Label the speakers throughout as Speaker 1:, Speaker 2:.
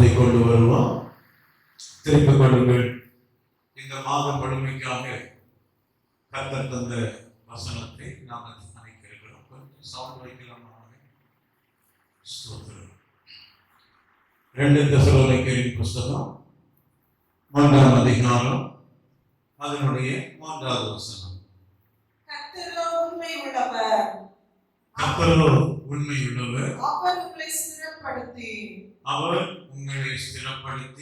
Speaker 1: வசனத்தை கொண்டு வருவோம். திருப்பிக் கொள்ளுங்கள். இந்த மாதம் முழுமைக்காக கர்த்தர் தந்த வசனத்தை நாம் நினைக்கிறோம். கொஞ்சம் சவுண்ட் வைக்கலாம். 2 தெசலோனிக்கேயரின் புஸ்தகம் 3ஆம் அதிகாரம் அதனுடைய 3வது வசனம்.
Speaker 2: கர்த்தரோ உண்மையுள்ளவர், அவர் உங்களை ஸ்திரப்படுத்தி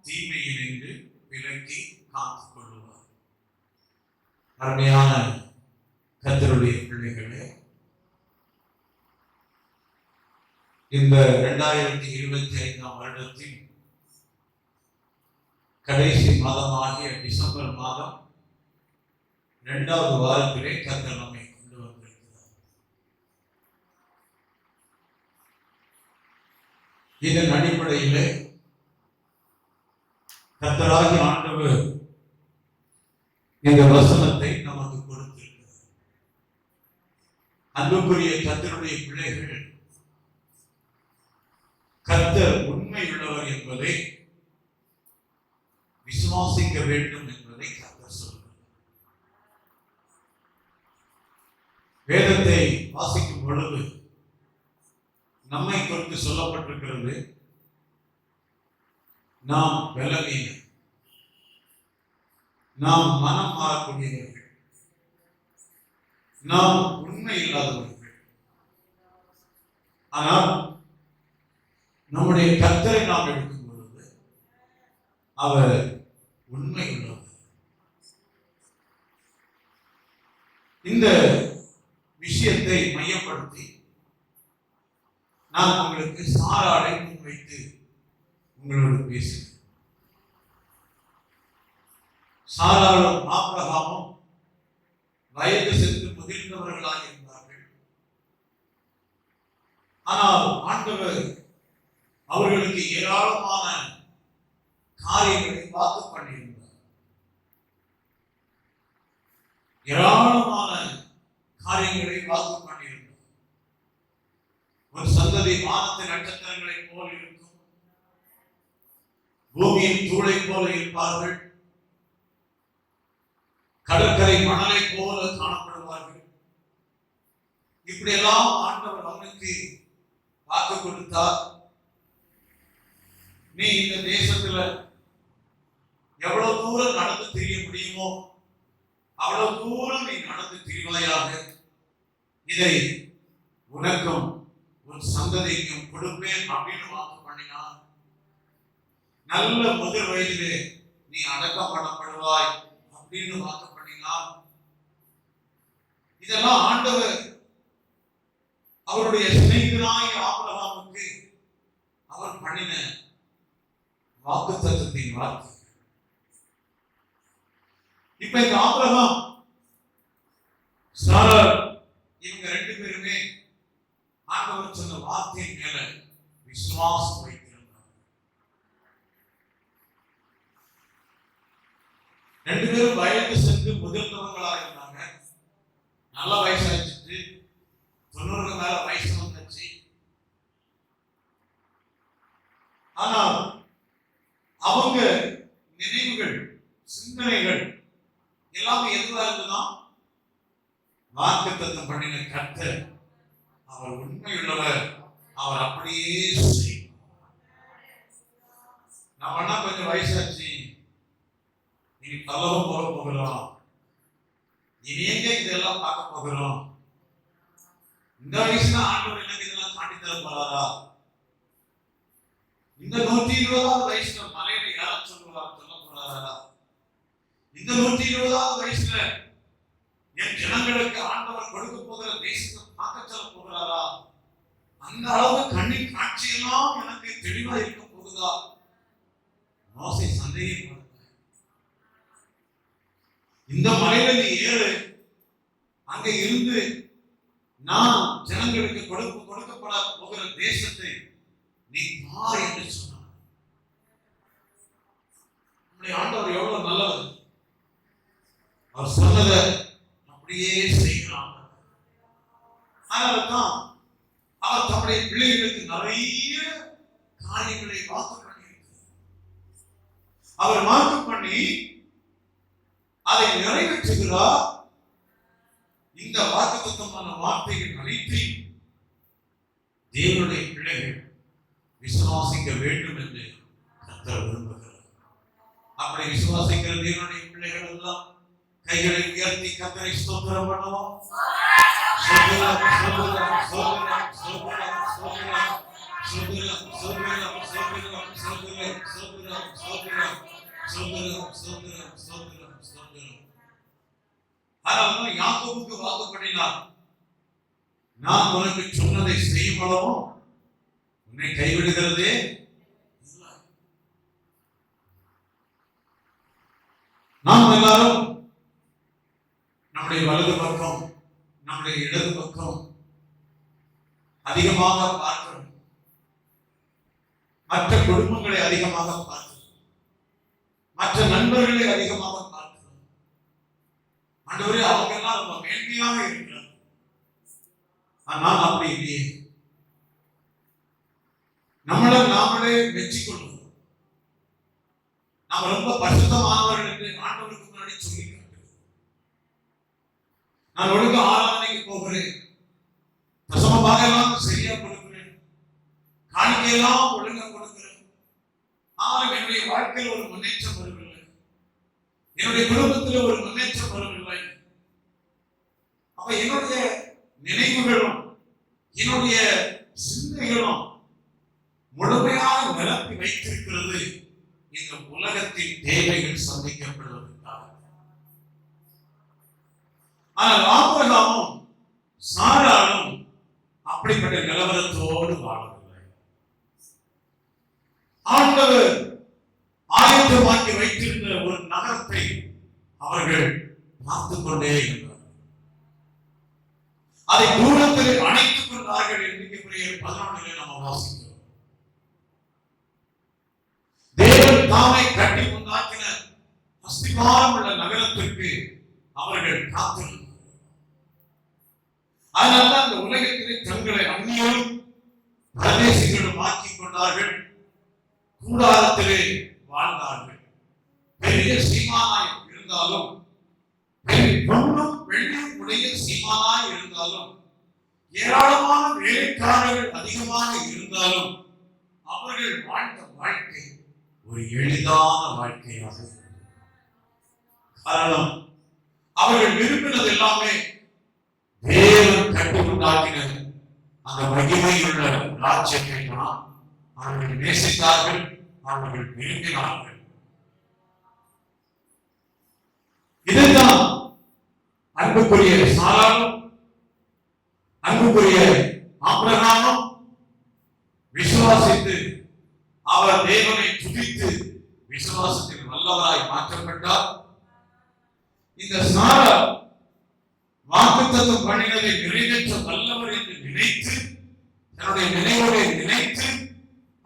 Speaker 2: தீமையினின்று விலக்கி காத்துக் கொள்ளுவார்.
Speaker 1: அருமையான கர்த்தருடைய பிள்ளைகளே, இந்த 2025ஆம் வருடத்தின் கடைசி மாதமாகிய டிசம்பர் மாதம் 2வது வாரத்திலே கர்த்தர் நம்மை கொண்டு வந்திருக்கிறார். இதன் அடிப்படையிலே கர்த்தராகிய ஆண்டவர் இந்த வசனத்தை நமக்கு கொடுத்திருக்கிறார். அன்புக்குரிய கர்த்தருடைய பிள்ளைகள், கர்த்தர் உண்மையுள்ளவர் என்பதை விசுவாசிக்க வேண்டும் என்பதை கர்த்தர் சொல்கிறார். வேதத்தை வாசிக்கும் பொழுது நம்மை குறித்து சொல்லப்பட்டிருக்கிறது, நாம் பலவீனர், நாம் மனம் மாறக்கூடியவர்கள், நாம் உண்மை இல்லாதவர்கள். ஆனால் நம்முடைய கர்த்தரை நாம் எடுக்கும் பொழுது அவர் உண்மை உள்ளவர். இந்த விஷயத்தை மையப்படுத்தி நான் உங்களுக்கு சாராளை முன்வைத்து உங்களோடு பேசுகிறேன். சாராளும் ஆபிரகாமும் வயது சென்று முதிர்ந்தவர்களாக இருந்தார்கள். ஆனால் ஆண்டவர் அவர்களுக்கு ஏராளமான காரியங்களை வாக்கு பண்ணியிருந்தார். ஏராளமான காரியங்களை வாக்கு பண்ணியிருந்தார். ஒரு சந்ததி வானத்தின் நட்சத்திரங்களைப் போல் இருக்கும், பூமியின் தூளை போல இருப்பார்கள், கடற்கரை மணலை போல காணப்படுவார்கள். இப்படியெல்லாம் ஆண்டவர் அவனுக்கு வாக்கு கொடுத்தார். நீ இந்த தேசத்துல எவ்வளவு தூரம் நடந்து திரிய முடியுமோ அவ்வளவு தூரம் நீ நடந்து திரிவாயாக, இதை உனக்கும் உன் சந்ததிக்கும் கொடுப்பேன் அப்படின்னு வாக்கு பண்ணினார். நல்ல முதிர் வயதிலே நீ அடக்கம் பண்ணப்படுவாய் அப்படின்னு வாக்கு பண்ணினார். இதெல்லாம் ஆண்டவர் அவருடைய சிநேகிதனாய் ஆபிரகாமுக்கு அவர் பண்ணின வாக்குத்தத்தத்தின் வார்த்தை. இப்ப இந்த ஆபிரகாம், சாராள், இவங்க 2 பேருமே ஆண்டவர் சொன்ன வார்த்தையின் மேல விசுவாசம் வைத்திருந்தார். 2 பேரும் வயது சென்று முதிர்ந்தவர்களாக இருந்தாங்க. நல்ல வயசாச்சு, 90 மேல வயசு வந்துச்சு. ஆனால் அவங்க நினைவுகள், சிந்தனைகள் எல்லாமே எதுவா இருந்துதான் வாக்குத்தத்தம் பண்ணின கர்த்தர் அவர் உண்மையுள்ளவர், அவர் அப்படியே செய்வார். நம்மனா கொஞ்சம் வயசாச்சு, நீ கலவம் போக போகிறோம், இனி எங்க இதெல்லாம் பார்க்க போகிறோம், இந்த வயசுல ஆண்டவர் எனக்கு இதெல்லாம் காட்டி தர போறாரா, இந்த 120வது வயசுல மலையில யார சொல்ல போறாரா, இந்த 120வது வயசுல என் ஜனங்களுக்கு ஆண்டவர் கொடுக்க போகிற தேசத்தை பார்க்க சொல்ல போகிறாரா, அந்த அளவு கண்ணின் காட்சியெல்லாம் எனக்கு தெளிவா இருக்க போகுதா? மோசே சந்தேகப்படுத்த, இந்த மலையில நீ ஏறு, அங்க இருந்து நான் ஜனங்களுக்கு கொடுக்கப்பட போகிற தேசத்தை நீ பார் என்று சொன்னார். நம்முடைய ஆண்டவர் எவ்வளவு நல்லவர், அவர் சொன்னதை அப்படியே செய்கிறார். அதனால்தான் அவர் தம்முடைய பிள்ளைகளுக்கு நிறைய காரியங்களை வாக்கு பண்ணியிருக்கிறார். அவர் வாக்கு பண்ணி அதை நிறைவேற்றுகிறார். இந்த வாக்குத்தத்தமான வார்த்தைகள் அனைத்தையும் தேவனுடைய பிள்ளைகள் விசுவாசிக்க வேண்டும் என்று கர்த்தர் விரும்புகிறார். அப்படி விசுவாசிக்கிற தேவனுடைய பிள்ளைகள் எல்லாம் கைகளை உயர்த்தி கர்த்தரை ஸ்தோத்திரம் பண்ணுவோம். ஸ்தோத்திரம், ஸ்தோத்திரம், ஸ்தோத்திரம், ஸ்தோத்திரம், ஸ்தோத்திரம், ஸ்தோத்திரம், ஸ்தோத்திரம், ஸ்தோத்திரம், ஸ்தோத்திரம், ஸ்தோத்திரம், ஸ்தோத்திரம், ஸ்தோத்திரம், ஸ்தோத்திரம், ஸ்தோத்திரம், ஸ்தோத்திரம். அதனால யாக்கோபுக்கு வாக்கு பண்ணினார், நான் உனக்கு சொன்னதை செய்யும் அளவும் உன்னை கைவிடுகிறதே இல்லை. நாம் எல்லாரும் நம்முடைய வலது பக்கம் நம்முடைய இடது பக்கம் அதிகமாக பார்க்கிறோம். மற்ற குடும்பங்களை அதிகமாக பார்க்கிறோம். மற்ற நண்பர்களை அதிகமாக பார்க்கிறோம். ஆண்டவரே, அவங்க எல்லாம் ரொம்ப மேன்மையாக இருக்கிறார். ஆனால் அப்படி இல்லையே. நம்மளை நாமளே மெச்சிக்கொள்வோம். நாம் ரொம்ப பரிசுத்தமானவர்கள் என்று ஆண்டவருக்கு முன்னாடி சொல்லி காட்டுகிறோம். நான் ஒழுங்கு ஆராதனைக்கு போகிறேன், தசமமாக எல்லாம் சரியா கொடுக்கிறேன், காணிக்கையெல்லாம் ஒழுங்கா கொடுக்கிறேன். ஆனால் என்னுடைய வாழ்க்கையில் ஒரு முன்னேற்றம் வரவில்லை, என்னுடைய குடும்பத்தில் ஒரு முன்னேற்றம் வரவில்லை. அப்ப என்னுடைய நினைவுகளும் என்னுடைய சிந்தைகளும் முழுமையாக நிரப்பி வைத்திருக்கிறது இந்த உலகத்தின் தேவைகள் சந்திக்கப்படுவதற்காக. ஆனால் ஆபிரகாமும் சாராளும் அப்படிப்பட்ட நிலவரத்தோடு வாழவில்லை. ஆண்டவர் ஆயத்தமாக்கி வைத்திருந்த ஒரு நகரத்தை அவர்கள் பார்த்துக் கொண்டே இருந்தார். அதை தூரத்தில் அணைத்துக் கொண்டார்கள் என்று 11 நாம் வாசிக்கிறோம். தேவன் தாமே கட்டி உண்டாக்கின அஸ்திவாரம் உள்ள நகரத்திற்கு அவர்கள் காத்திருந்தார்கள். அதனால்தான் அந்த உலகத்திலே தங்களை அந்நியரும் பிரதேசிகளும் ஆக்கிக் கொண்டார்கள். கூடாரத்திலே வாழ்ந்தார்கள். பெரிய சீமானாய் இருந்தாலும், பொன்னும் வெள்ளியும் உடைய சீமானாய் இருந்தாலும், ஏராளமான வேலைக்காரர்கள் அதிகமாக இருந்தாலும், அவர்கள் வாழ்ந்த வாழ்க்கை ஒரு எளிதான வாழ்க்கையாக இருந்தது. காரணம், அவர்கள் விரும்பினது எல்லாமே தேவன் கட்டி உண்டாக்கின அந்த மகிமையுள்ள ராஜ்யத்தை தான் அவர்கள் நேசித்தார்கள், அவர்கள் விரும்பினார்கள். இதுதான் அன்புக்குரிய சாராளும் அன்புக்குரிய ஆபிரகாமும் விசுவாசித்து அவர் தேவனை துதித்து விசுவாசத்தில் வல்லவராய் மாற்றப்பட்டார். இந்த சாராள் வாக்குத்தத்தம் பண்ணினதை நிறைவேற்ற வல்லவர் என்று நினைத்து, தன்னுடைய நினைவோடு நினைத்து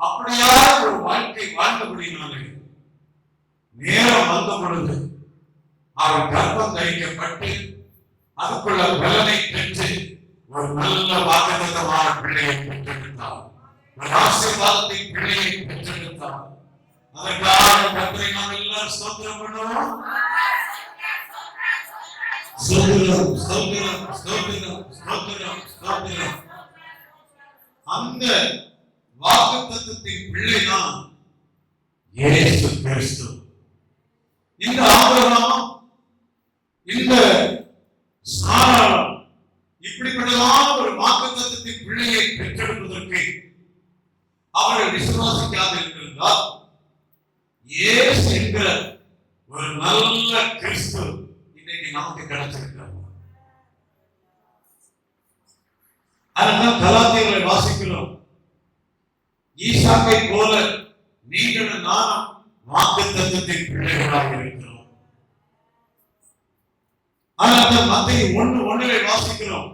Speaker 1: அப்படியாக ஒரு வாழ்க்கை வாழ்ந்தபடினாலே நேரம் வந்த பொழுது அவர் கர்ப்பம் தரிக்கப்பட்டு அதுக்குள்ள பலனை பெற்று ஒரு நல்ல வாக்குத்தத்தமான பிள்ளையை பெற்றெடுத்தார். ஒரு ஆசீர்வாதத்தின் பிள்ளையை பெற்றெடுத்தார். அதற்காக கர்த்தரை நாம் எல்லாரும் ஸ்தோத்திரம் பண்ணுவோம். ஸ்தோத்திரம், ஸ்தோத்திரம், ஸ்தோத்திரம், ஸ்தோத்திரம், ஸ்தோத்திரம். அந்த வாக்குத்தத்தத்தின் பிள்ளைதான் இயேசு கிறிஸ்து. இந்த ஆபிரகாம், இந்த சாராள் இப்படிப்பட்டதான ஒரு வாக்குத்தத்தத்தின் பிள்ளையை பெற்றெடுப்பதற்கு அவர்கள் விசுவாசிக்காது என்றிருந்தால், இயேசு என்கிற ஒரு நல்ல கிறிஸ்து இன்னைக்கு நமக்கு கிடைச்சிருக்கிறார். அதனால கலாத்தியர்களை வாசிக்கிறோம். ஈசாக்கை போல நீங்களும் நானும் வாக்குத்தத்தத்தின் பிள்ளைகளாக இருக்கிறோம். ஆனால் மத்தேயு 1:1 வாசிக்கிறோம்.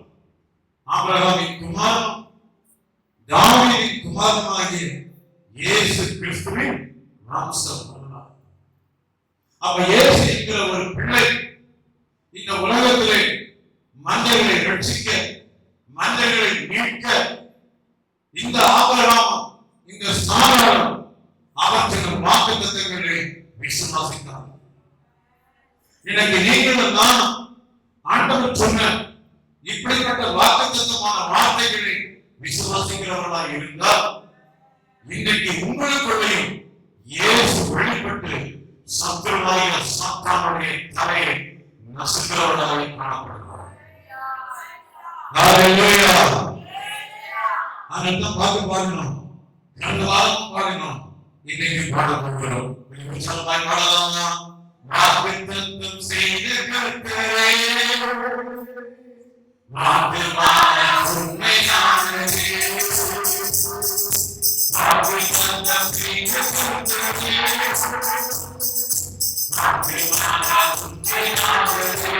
Speaker 1: ஆபிரகாமின் குமாரனும் தாவீதின் குமாரனுமாகிய இயேசு கிறிஸ்துவின் வம்சம். அப்ப இயேசு என்கிற ஒரு பிள்ளை இந்த உலகத்திலே மனிதர்களை ரட்சிக்க, மனிதர்களை மீட்க இந்த ஆபிரகாம், இந்த சாராளும் அவற்றின் வாக்குத்தத்தங்களை விசுவாசித்தார். இன்னைக்கு நீங்களும் நான் ஆண்டவர் சொன்ன இப்படிப்பட்ட வாக்குத்தத்தமான வார்த்தைகளை விசுவாசிக்கிறவர்களாக இருந்தால் இன்றைக்கு உங்களுக்குள்ளையும் இயேசு வெளிப்பட்டு சத்துருவாய சாத்தானுடைய தலையை நசுக்கிறவர்களாக காணப்படுகிறார். ஹல்லேலூயா. அனந்தம் பாடணும், 2 வாரம் பாடணும், இன்னைக்கு பாட போகிறோம். உற்சாகமாய் பாடலாமா? வாக்குத்தத்தம் செய்த கர்த்தரே, வாக்குமான உண்மையானதே, வாக்குத்தத்தம் செய்த கர்த்தரே, வாக்குமான உண்மையானதே,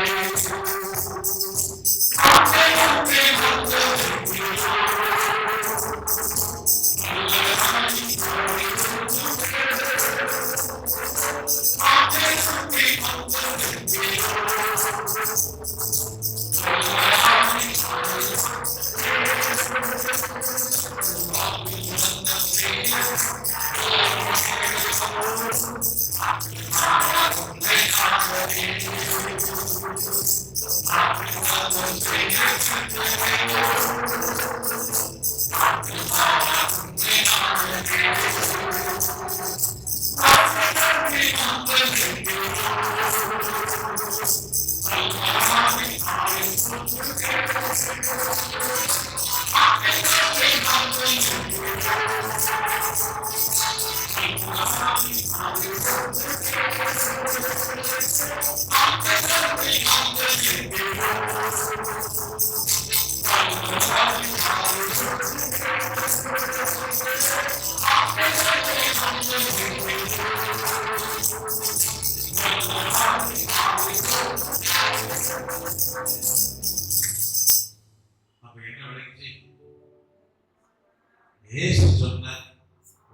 Speaker 1: இயேசு சொன்ன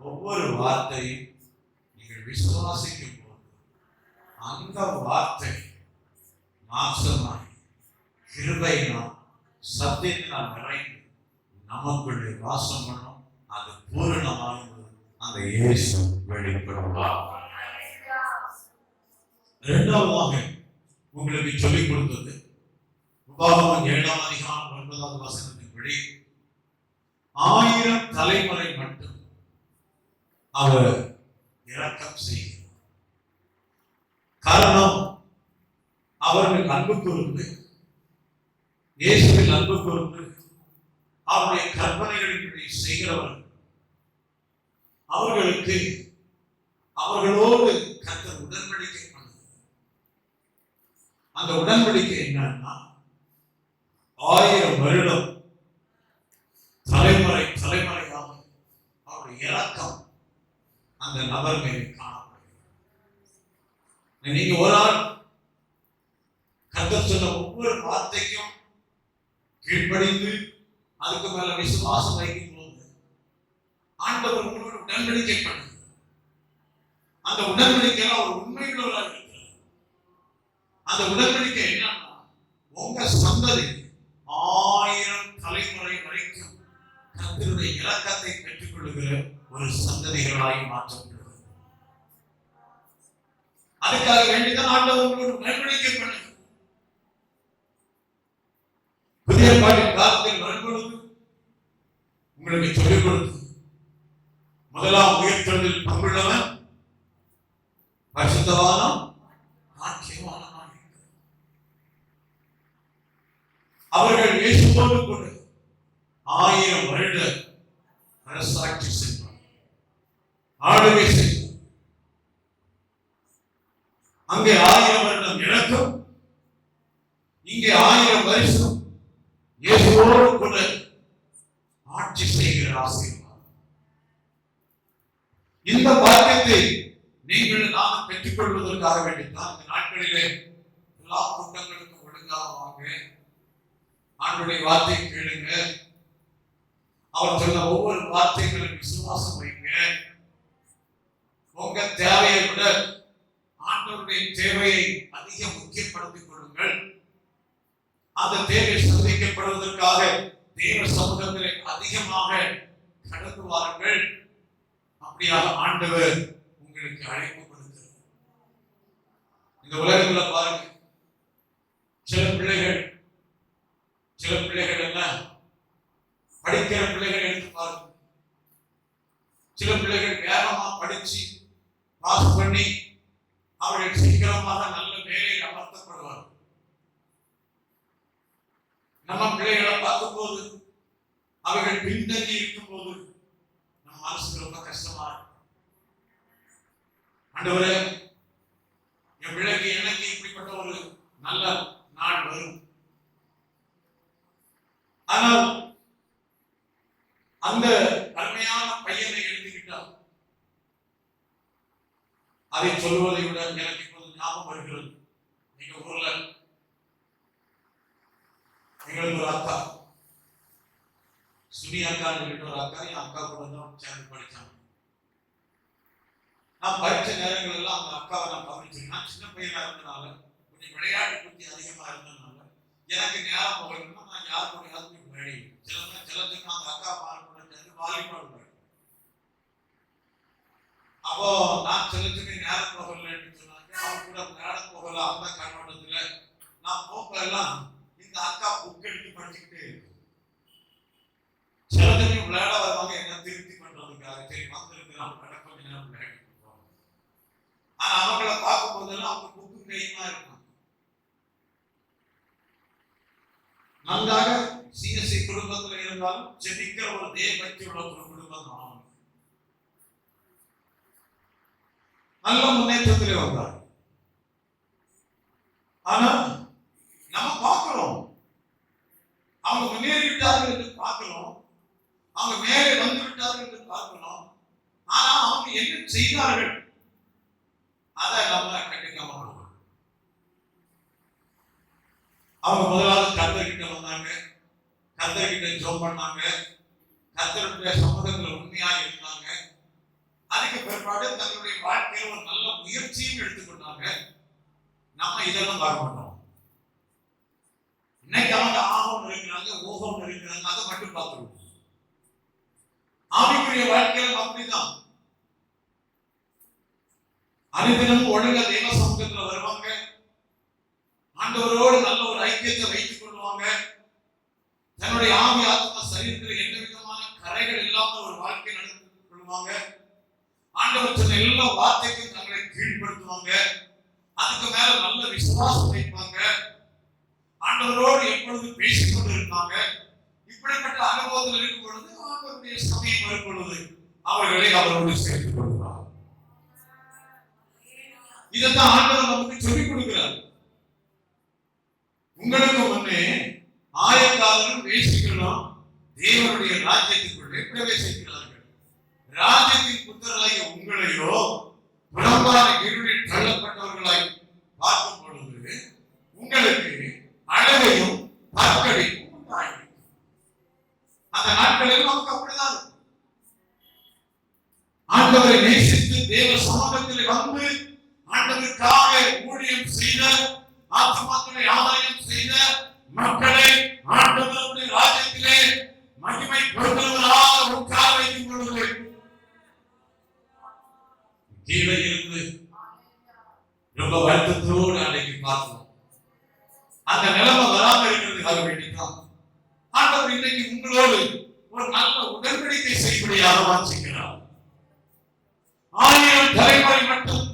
Speaker 1: ஒவ்வொரு வார்த்தையும் நீங்கள் விசுவாசிக்கும் போது அந்த வார்த்தை மாம்சமாய் கிருபையினால் சத்தியத்தினால் நிறைந்து நமக்குள்ளே வாசம் பண்ணும். அது பூரணமாக அந்த இயேசு வெளிப்படுவார். இரண்டாவதாக உங்களுக்கு சொல்லிக் கொடுத்தது உபாகமம் 7ஆம் அதிகாரம் 9வது வசனத்தின்படி 1000 தலைமுறை மட்டும் அவர் இரக்கம் செய்கிறார். காரணம், அவர்கள் அன்பு கூர்ந்து, இயேசுவில் அன்பு கூர்ந்து அவருடைய கற்பனைகளின்படி செய்கிறவர்கள், அவர்களுக்கு அவர்களோடு கர்த்தர் உடன்படிக்கை பண்ணுகிறார். அந்த உடன்படிக்கை என்னன்னா 1000 வருடம் தலைமுறை தலைமுறையாக அவருடைய இரக்கம் அந்த நபர் மீது காணப்படுகிறது. நீங்க ஒரு ஆள் கர்த்தர் சொன்ன ஒவ்வொரு வார்த்தைக்கும் கீழ்ப்படிந்து அதுக்கு மேல விசுவாசம் வைக்கும் போது ஆண்டவர் உங்களோட உடன்படிக்கை பண்ணுகிறார். அந்த உடன்படிக்கையில அவர் உண்மையுள்ளவராக இருக்கிறார். அந்த உடன்படிக்கை என்னன்னா, உங்க சந்ததி 1000 தலைமுறை வரைக்கும் கர்த்தருடைய இரக்கத்தை பெற்றுக் கொள்ளுகிற ஒரு சந்ததிகளாய் மாற்றப்படுகிறது. அதுக்காக வேண்டிதான் ஆண்டவர் உங்களோட உடன்படிக்கை பண்ணுகிறார். புதிய பாட்டின் காலத்தில் வரும்பொழுது உங்களுக்கு சொல்லிக் கொடுத்து முதலாம் உயிர்த்தெழுதலில் பங்குள்ளவன் பரிசுத்தவானும் ஆட்சியவானுமாய் இருக்கிறார். அவர்கள் இயேசுவோடு கூட 1000 வருட அரசாட்சி செய்வார், ஆளுகை செய்வார். அங்கே 1000 வருடம் இறக்கும், இங்கே 1000 வருஷம் இயேசுவோடு கூட ஆட்சி செய்கிற ஆசீர்வாதம். இந்த பாக்கியத்தை நீங்கள் நானும் பெற்றுக் கொள்வதற்காக வேண்டித்தான் இந்த நாட்களிலே எல்லா கூட்டங்களுக்கும் ஒழுங்காக வாங்க, ஆண்டுடைய வார்த்தை கேளுங்க, அவர் சொன்ன ஒவ்வொரு வார்த்தைகளும் விசுவாசம் வைங்க. உங்க தேவையை விட ஆண்டவருடைய தேவையை அதிக முக்கியப்படுத்திக் கொள்ளுங்கள். அந்த தேவை சந்திக்கப்படுவதற்காக தேவ சமூகத்திலே அதிகமாக கடந்து வாருங்கள். அப்படியாக ஆண்டவர் உங்களுக்கு அழைப்பு கொடுக்கிறார். இந்த உலகத்துல பாருங்க, சில பிள்ளைகள் எல்லாம் படிக்கிற பிள்ளைகள் எடுத்து பாருங்க. சில பிள்ளைகள் வேகமா படிச்சு பாஸ் பண்ணி அவர்கள் சீக்கிரமாக நல்ல வேலையில் அமர்த்தப்படுவார்கள். நம்ம பிள்ளைகளை பார்க்கும் போது அவர்கள் பின்தங்கி இருக்கும் போது நம்ம மனசுக்கு ரொம்ப கஷ்டமா இருக்கும். ஆண்டவரே, என் பிள்ளைக்கு எனக்கு இப்படிப்பட்ட ஒரு நல்ல நாள் வரும். ஆனால் அந்த அருமையான பையனை எழுதிக்கிட்டார். அதை சொல்வதை விட எனக்கு இப்போது ஞாபகம் வருகிறது. எங்க ஊர்ல எங்களுக்கு ஒரு அக்கா, சுனி அக்கான்னு ஒரு அக்கா, என் அக்கா கூட தான் சேர்ந்து படிச்சாங்க. நான் படிச்ச நேரங்கள் எல்லாம் அந்த அக்காவை நான் கவனிச்சேன். நான் சின்ன பையனா இருந்தனால, கொஞ்சம் விளையாட்டு புத்தி அதிகமா இருந்ததுனால எனக்கு நேரம் போகணும்னா நான் யார் கூட விளையாடி சிலத்துக்கு அந்த அக்கா பார்க்க வாலிபால் விளையாடு. அப்போ நான் சிலத்துக்கு நேரம் போகலன்னு சொன்னாங்க. அவங்க கூட விளையாட போகல. அந்த கண்ணோட்டத்துல நான் போகலாம் இந்த அக்கா புக் எடுத்து படிச்சுக்கிட்டே இருக்கு. சிலத்துக்கு விளையாட வருவாங்க என்ன திருப்தி பண்றதுக்காக. சரி வந்திருக்கு நம்ம கடை கொஞ்ச நேரம் விளையாடி போவோம். ஆனா அவங்களை பார்க்கும் போதெல்லாம் அவங்க புக்கு கையுமா இருக்கும். நன்றாக சிஎஸ்சி குடும்பத்தில் இருந்தாலும் ஜெபிக்கிற ஒரு தேவபக்தியுள்ள ஒரு குடும்பம் தான். நல்ல முன்னேற்றத்திலே வந்தார். ஆனா நம்ம பார்க்கிறோம் அவங்க முன்னேறிவிட்டார்கள் என்று பார்க்கிறோம், அவங்க மேலே வந்து விட்டார்கள் என்று பார்க்கிறோம். ஆனா அவங்க என்ன செய்தார்கள் அதை நம்ம கண்டிக்காம போகணும். அவங்க முதலாவது கர்த்தர்கிட்ட வந்தாங்க, கர்த்தர்கிட்ட ஜெபம் பண்ணாங்க, கர்த்தருடைய சமூகத்தில் உண்மையாக இருந்தாங்க. அதுக்கு பிற்பாடு தங்களுடைய வாழ்க்கையில் ஒரு நல்ல முயற்சியும் எடுத்துக்கொண்டாங்க. நம்ம இதெல்லாம் பார்க்க மாட்டோம். இன்னைக்கு அவங்க ஆகம் இருக்கிறாங்க, ஓகம் இருக்கிறாங்க, அதை மட்டும் பார்த்துருவோம். ஆவிக்குரிய வாழ்க்கையில அப்படிதான். அனுதினமும் ஒழுங்கா தெய்வ சமூகத்துல வருவாங்க, ஆண்டவரோடு நல்ல ஒரு ஐக்கியத்தை வைத்துக் கொள்வாங்க. தன்னுடைய ஆவி ஆத்மா சரீரத்தில் எந்த விதமான கரைகள் இல்லாமல் ஒரு வாழ்க்கை நடத்தி கொள்வாங்க. ஆண்டவர் சொன்ன எல்லா வார்த்தைக்கும் தங்களை கீழ்படுத்துவாங்க. அதுக்கு மேல நல்ல விசுவாசம் வைப்பாங்க. ஆண்டவரோடு எப்பொழுது பேசிக் கொண்டு இருப்பாங்க. இப்படிப்பட்ட அனுபவத்தில் இருக்கும் பொழுது ஆண்டவருடைய சமயம் வரும் பொழுது அவர்களை அவரோடு சேர்த்துக் கொள்வார். இதைத்தான் ஆண்டவர் நமக்கு சொல்லிக் கொடுக்கிறார். உங்களுக்கு முன்னே ஆயக்காரரும் வேசிகளும் தேவனுடைய ராஜ்யத்துக்குள்ளே பிரவேசிக்கிறார்கள். ராஜ்யத்தின் புத்திரராகிய உங்களையோ புறம்பான இருளில் தள்ளப்பட்டவர்களாய் பார்க்கும் பொழுது உங்களுக்கு அழகையும் பற்கடிப்பும் உண்டாகும். அந்த நாட்களில் நமக்கு அப்படிதான். ஆண்டவரை நேசித்து தேவ சமூகத்தில் வந்து ஆண்டவருக்காக ஊழியம் செய்த, ஆத்மாக்களை ஆதாயம் செய்த மக்களை ஆண்டவருடைய ராஜ்யத்திலே மகிமை பொருந்தவராக உட்கார வைக்கும் பொழுது கீழே இருந்து ரொம்ப வருத்தத்தோடு அன்றைக்கு பார்த்தோம். அந்த நிலைமை வராமல் இருக்கிறதுக்காக வேண்டிதான் ஆண்டவர் இன்னைக்கு உங்களோடு ஒரு நல்ல உடன்படிக்கை செய்யக்கூடியாக வாஞ்சிக்கிறார். 1000 தலைமுறை மட்டும்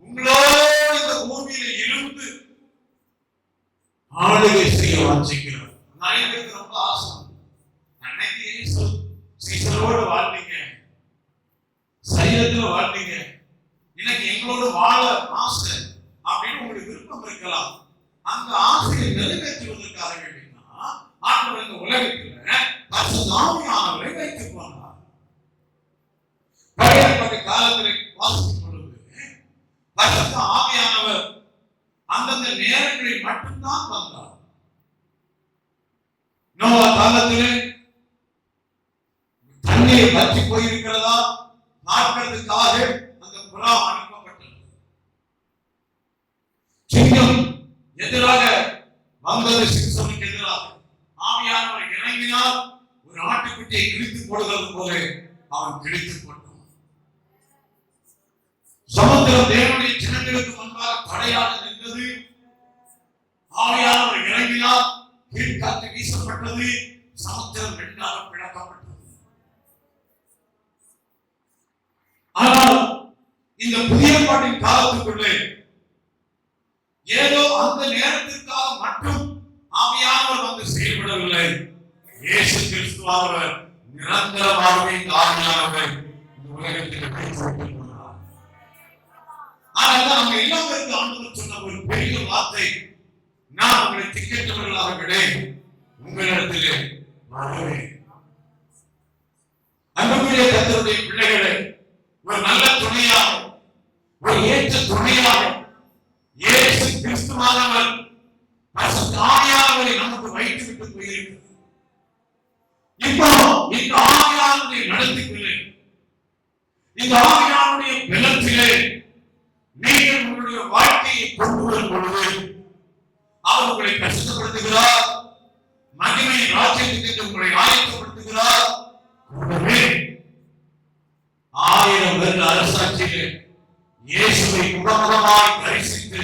Speaker 1: உங்களோடு இந்த பூமியில இருந்து ஆளுகை செய்ய வாஞ்சிக்கிறார். நிறைய பேருக்கு ரொம்ப ஆசை. அன்னைக்கு சீசரோடு வாழ்ந்தீங்க, சைலத்துல வாழ்ந்தீங்க, இன்னைக்கு எங்களோட வாழ ஆசை அப்படின்னு உங்களுக்கு விருப்பம் இருக்கலாம். அந்த ஆசையை நிறைவேற்றுவதற்காக வேண்டினா ஆண்டவர் இந்த உலகத்துல பரிசுத்த ஆவியானவரை வைத்துக் கொண்டார். பழைய காலத்தில் வாசிக்கும் பொழுது பரிசுத்த ஆவியானவர் அந்தந்த நேரங்களில் மட்டும்தான் வந்தார். நோவா காலத்திலே தண்ணீர் பற்றி போயிருக்கிறதா பார்க்கிறதுக்காக அந்த புறா அனுப்பப்பட்டது. சிங்கம் எதிராக வந்தது, சிம்சோனுக்கு எதிராக ஆவியானவர் இறங்கினார். ஒரு ஆட்டுக்குட்டியை கிழித்து போடுகிறது போல அவன் கிழித்துக் கொண்டான். சமுத்திரம் தேவனுடைய ஜனங்களுக்கு முன்பாக தடையாக நின்றது. ஆவியானவர் இறங்கினார், கீழ்காற்று வீசப்பட்டது, சமுத்திரம் இரண்டாக பிளக்கப்பட்டது. ஆனால் இந்த புதிய பாட்டின் காலத்துக்குள்ளே ஏதோ அந்த நேரத்திற்காக மட்டும் ஆவியானவர் வந்து செயல்படவில்லை. இயேசு கிறிஸ்துவானவர் நிரந்தரமாகவே ஆவியானவர் இந்த உலகத்தில் வைத்திருக்கிறார். ஆனால் நம்ம எல்லாருக்கும் ஆண்டவர் சொன்ன ஒரு பெரிய வார்த்தை, நான் உங்களை திக்கற்றவர்களாக விட உங்களிடத்திலே வருவேன். அன்புக்குரிய கர்த்தருடைய பிள்ளைகளை, ஒரு நல்ல துணையாக, ஒரு ஏற்ற துணையாக இயேசு கிறிஸ்துவானவர் பரிசுத்த ஆவியானவரை நமக்கு வைத்துவிட்டு போயிருக்கிறார். இப்போ இந்த ஆவியானவரை நடத்திக்கொள்ளே, இந்த ஆவியானுடைய பலத்திலே நீங்கள் உங்களுடைய வாழ்க்கையை கொண்டு வரும் பொழுது அவர் உங்களை கஷ்டப்படுத்துகிறார், மகிமை ராஜ்யத்துக்கு உங்களை ஆயத்தப்படுத்துகிறார். 1000 வருட அரசாட்சியிலே இயேசுவை முகமுகமாய் தரிசித்து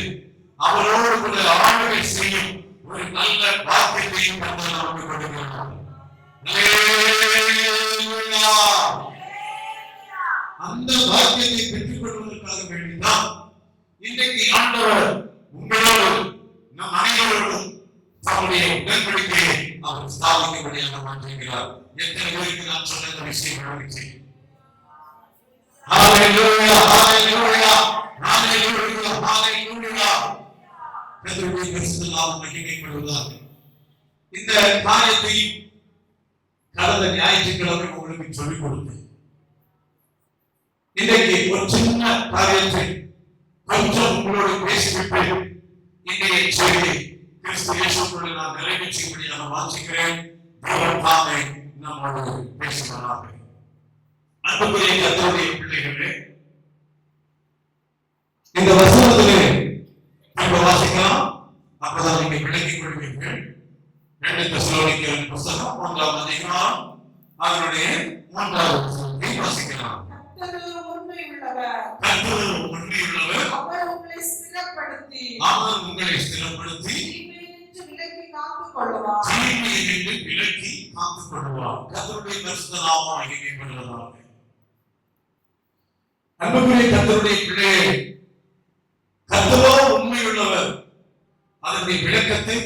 Speaker 1: அவரோடு கூட ஆளுகை செய்யும் ஒரு நல்ல பாக்கியத்தையும் நமக்கு கொடுக்கிறார். அந்த பாக்கியத்தை பெற்றுக் கொள்வதற்காக வேண்டிதான் இன்றைக்கு ஆண்டவர் உங்களோடு நம் அனைவரோடும் தம்முடைய உடன்படிக்கையை அவர் ஸ்தாபிக்கும்படியாக மாற்றுகிறார். எத்தனை பேருக்கு நான் சொன்ன இந்த விஷயம் நடந்துச்சு? ஹalleluya, ஹalleluya, ஹalleluya, ஹalleluya. கர்த்தருடைய பரிசுத்த நாமம் மகிமைப்படுவதாக. இந்த காரியத்தை கடந்த ஞாயிற்றுக்கிழமை உங்களுக்கு சொல்லிக் கொடுத்தேன். இன்றைக்கு ஒரு சின்ன காரியத்தை கொஞ்சம் உங்களோடு பேசிவிட்டு இன்றைய செய்தி கிறிஸ்து இயேசுக்குள்ளே நான் நிறைவேற்றும்படியாக வாஞ்சிக்கிறேன். தேவன் தாமே நம்மோடு பேசுவாராக. அன்புக்குரிய கர்த்தருடைய பிள்ளைகளே, இந்த வசனத்திலே நம்ம வாசிக்கலாம், அப்பதான் நீங்க விளங்கிக் கொள்வீர்கள். 2 தெசலோனிக்கேயர் புத்தகம் 1ஆம் அதிகாரம் அதனுடைய 3வது வசனத்தை வாசிக்கலாம்.
Speaker 2: கர்த்தர் உண்மையுள்ளவர்,
Speaker 1: அவர்
Speaker 2: உங்களை ஸ்திரப்படுத்தி தீமையினின்று விலக்கி காத்துக் கொள்வார்.
Speaker 1: கர்த்தருடைய பரிசுத்த நாமம் மகிமைப்படுவதாக. அன்புக்குரிய கர்த்தருடைய பிள்ளையே, கர்த்தரோ உண்மையுள்ளவர். அதனுடைய விளக்கத்தை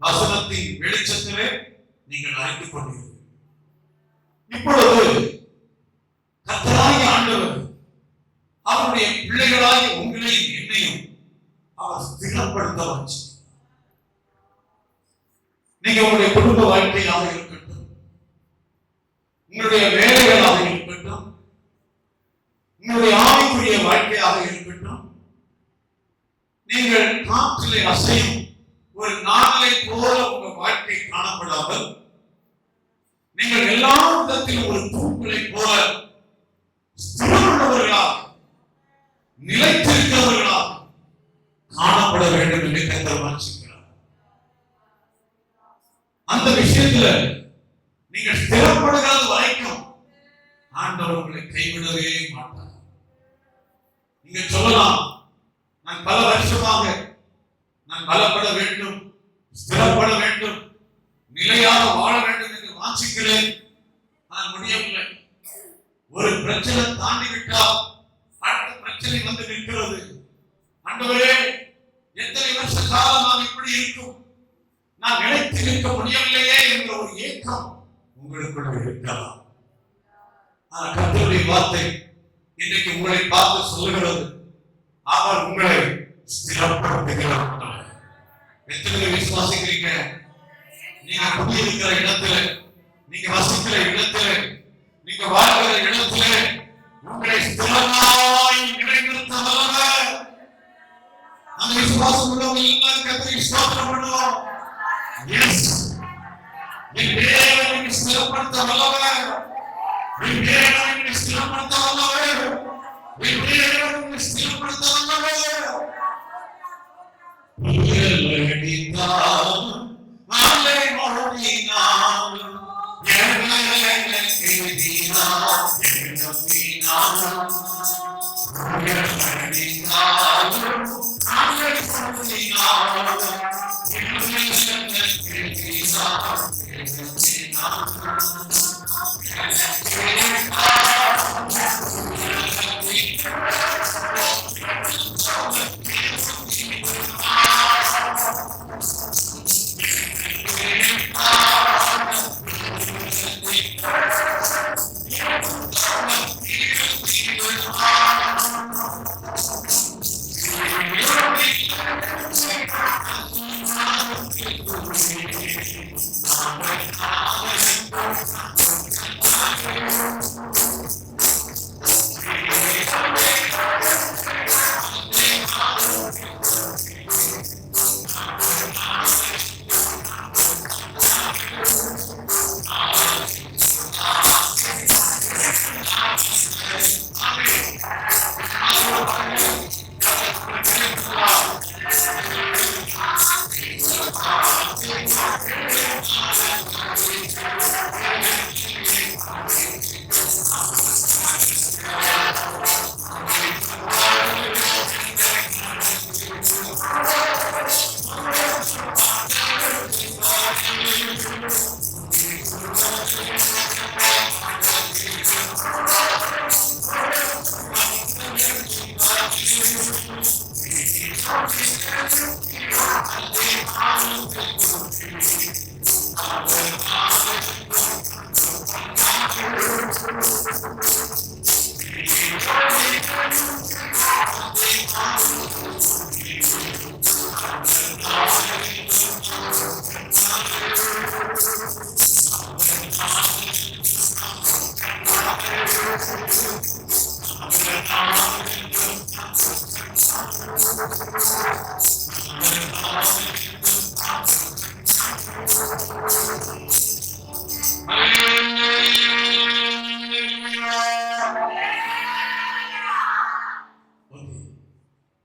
Speaker 1: வசனத்தின் வெளிச்சத்திலே நீங்கள் அறிந்து கொண்டீர்கள். இப்பொழுது கர்த்தராகிய ஆண்டவர் அவருடைய பிள்ளைகளாகிய உங்களையும் என்னையும் அவர் ஸ்திரப்படுத்த வச்சு, நீங்க உங்களுடைய குடும்ப வாழ்க்கையாக இருக்கட்டும், உங்களுடைய வேலைகளாக இருக்கட்டும், உங்களுடைய ஆவிக்குரிய வாழ்க்கையாக இருக்கட்டும், நீங்கள் காற்றிலே அசையும் ஒரு நாளை போல உங்க வாழ்க்கை காணப்படாமல், நீங்கள் எல்லா விதத்திலும் ஒரு தூண்களை போல ஸ்திரமுள்ளவர்களாக நிலைத்திருக்கிறவர்களாக காணப்பட வேண்டும் என்று கர்த்தர் வாஞ்சிக்கிறார். அந்த விஷயத்துல நீங்கள் ஸ்திரப்படுகிறது வரைக்கும் ஆண்டவர் உங்களை கைவிடவே மாட்டார். நீங்க சொல்லலாம், நான் பல வருஷமாக நான் பலப்பட வேண்டும், ஸ்திரப்பட வேண்டும், நிலையாக வாழ வேண்டும் என்று வாஞ்சிக்கிறேன், நான் முடியவில்லை. ஒரு பிரச்சனை தாண்டி விட்டால் அடுத்த பிரச்சனை வந்து நிற்கிறது. ஆண்டவரே, எத்தனை வருஷ காலம் நான் இப்படி இருக்கும், நான் நிலைத்து நிற்க முடியவில்லையே என்ற ஒரு ஏக்கம் உங்களுக்குள்ள இருக்கலாம். ஆனால் கர்த்தருடைய வார்த்தை இன்றைக்கு உங்களை பார்த்து சொல்லுகிறது, அவர் உங்களை ஸ்திரப்படுத்துகிறார். எத்தனை விசுவாசிக்கிறீங்க? நீங்க குடியிருக்கிற இடத்துல, நீங்க வசிக்கிற இடத்துல, நீங்க வாழ்கிற இடத்துல உங்களை ஸ்திரமாய் நிலைநிறுத்த வல்லவர். அந்த விசுவாசம் உள்ளவங்க எல்லாரும் கர்த்தரை ஸ்தோத்திரம் பண்ணுவோம். எஸ், என் தேவனை ஸ்திரப்படுத்த வல்லவர், என் தேவனை ஸ்திரப்படுத்த வல்லவர், என் தேவனை ஸ்திரப்படுத்த வல்லவர். புயலடித்தால் அலை மோதினால்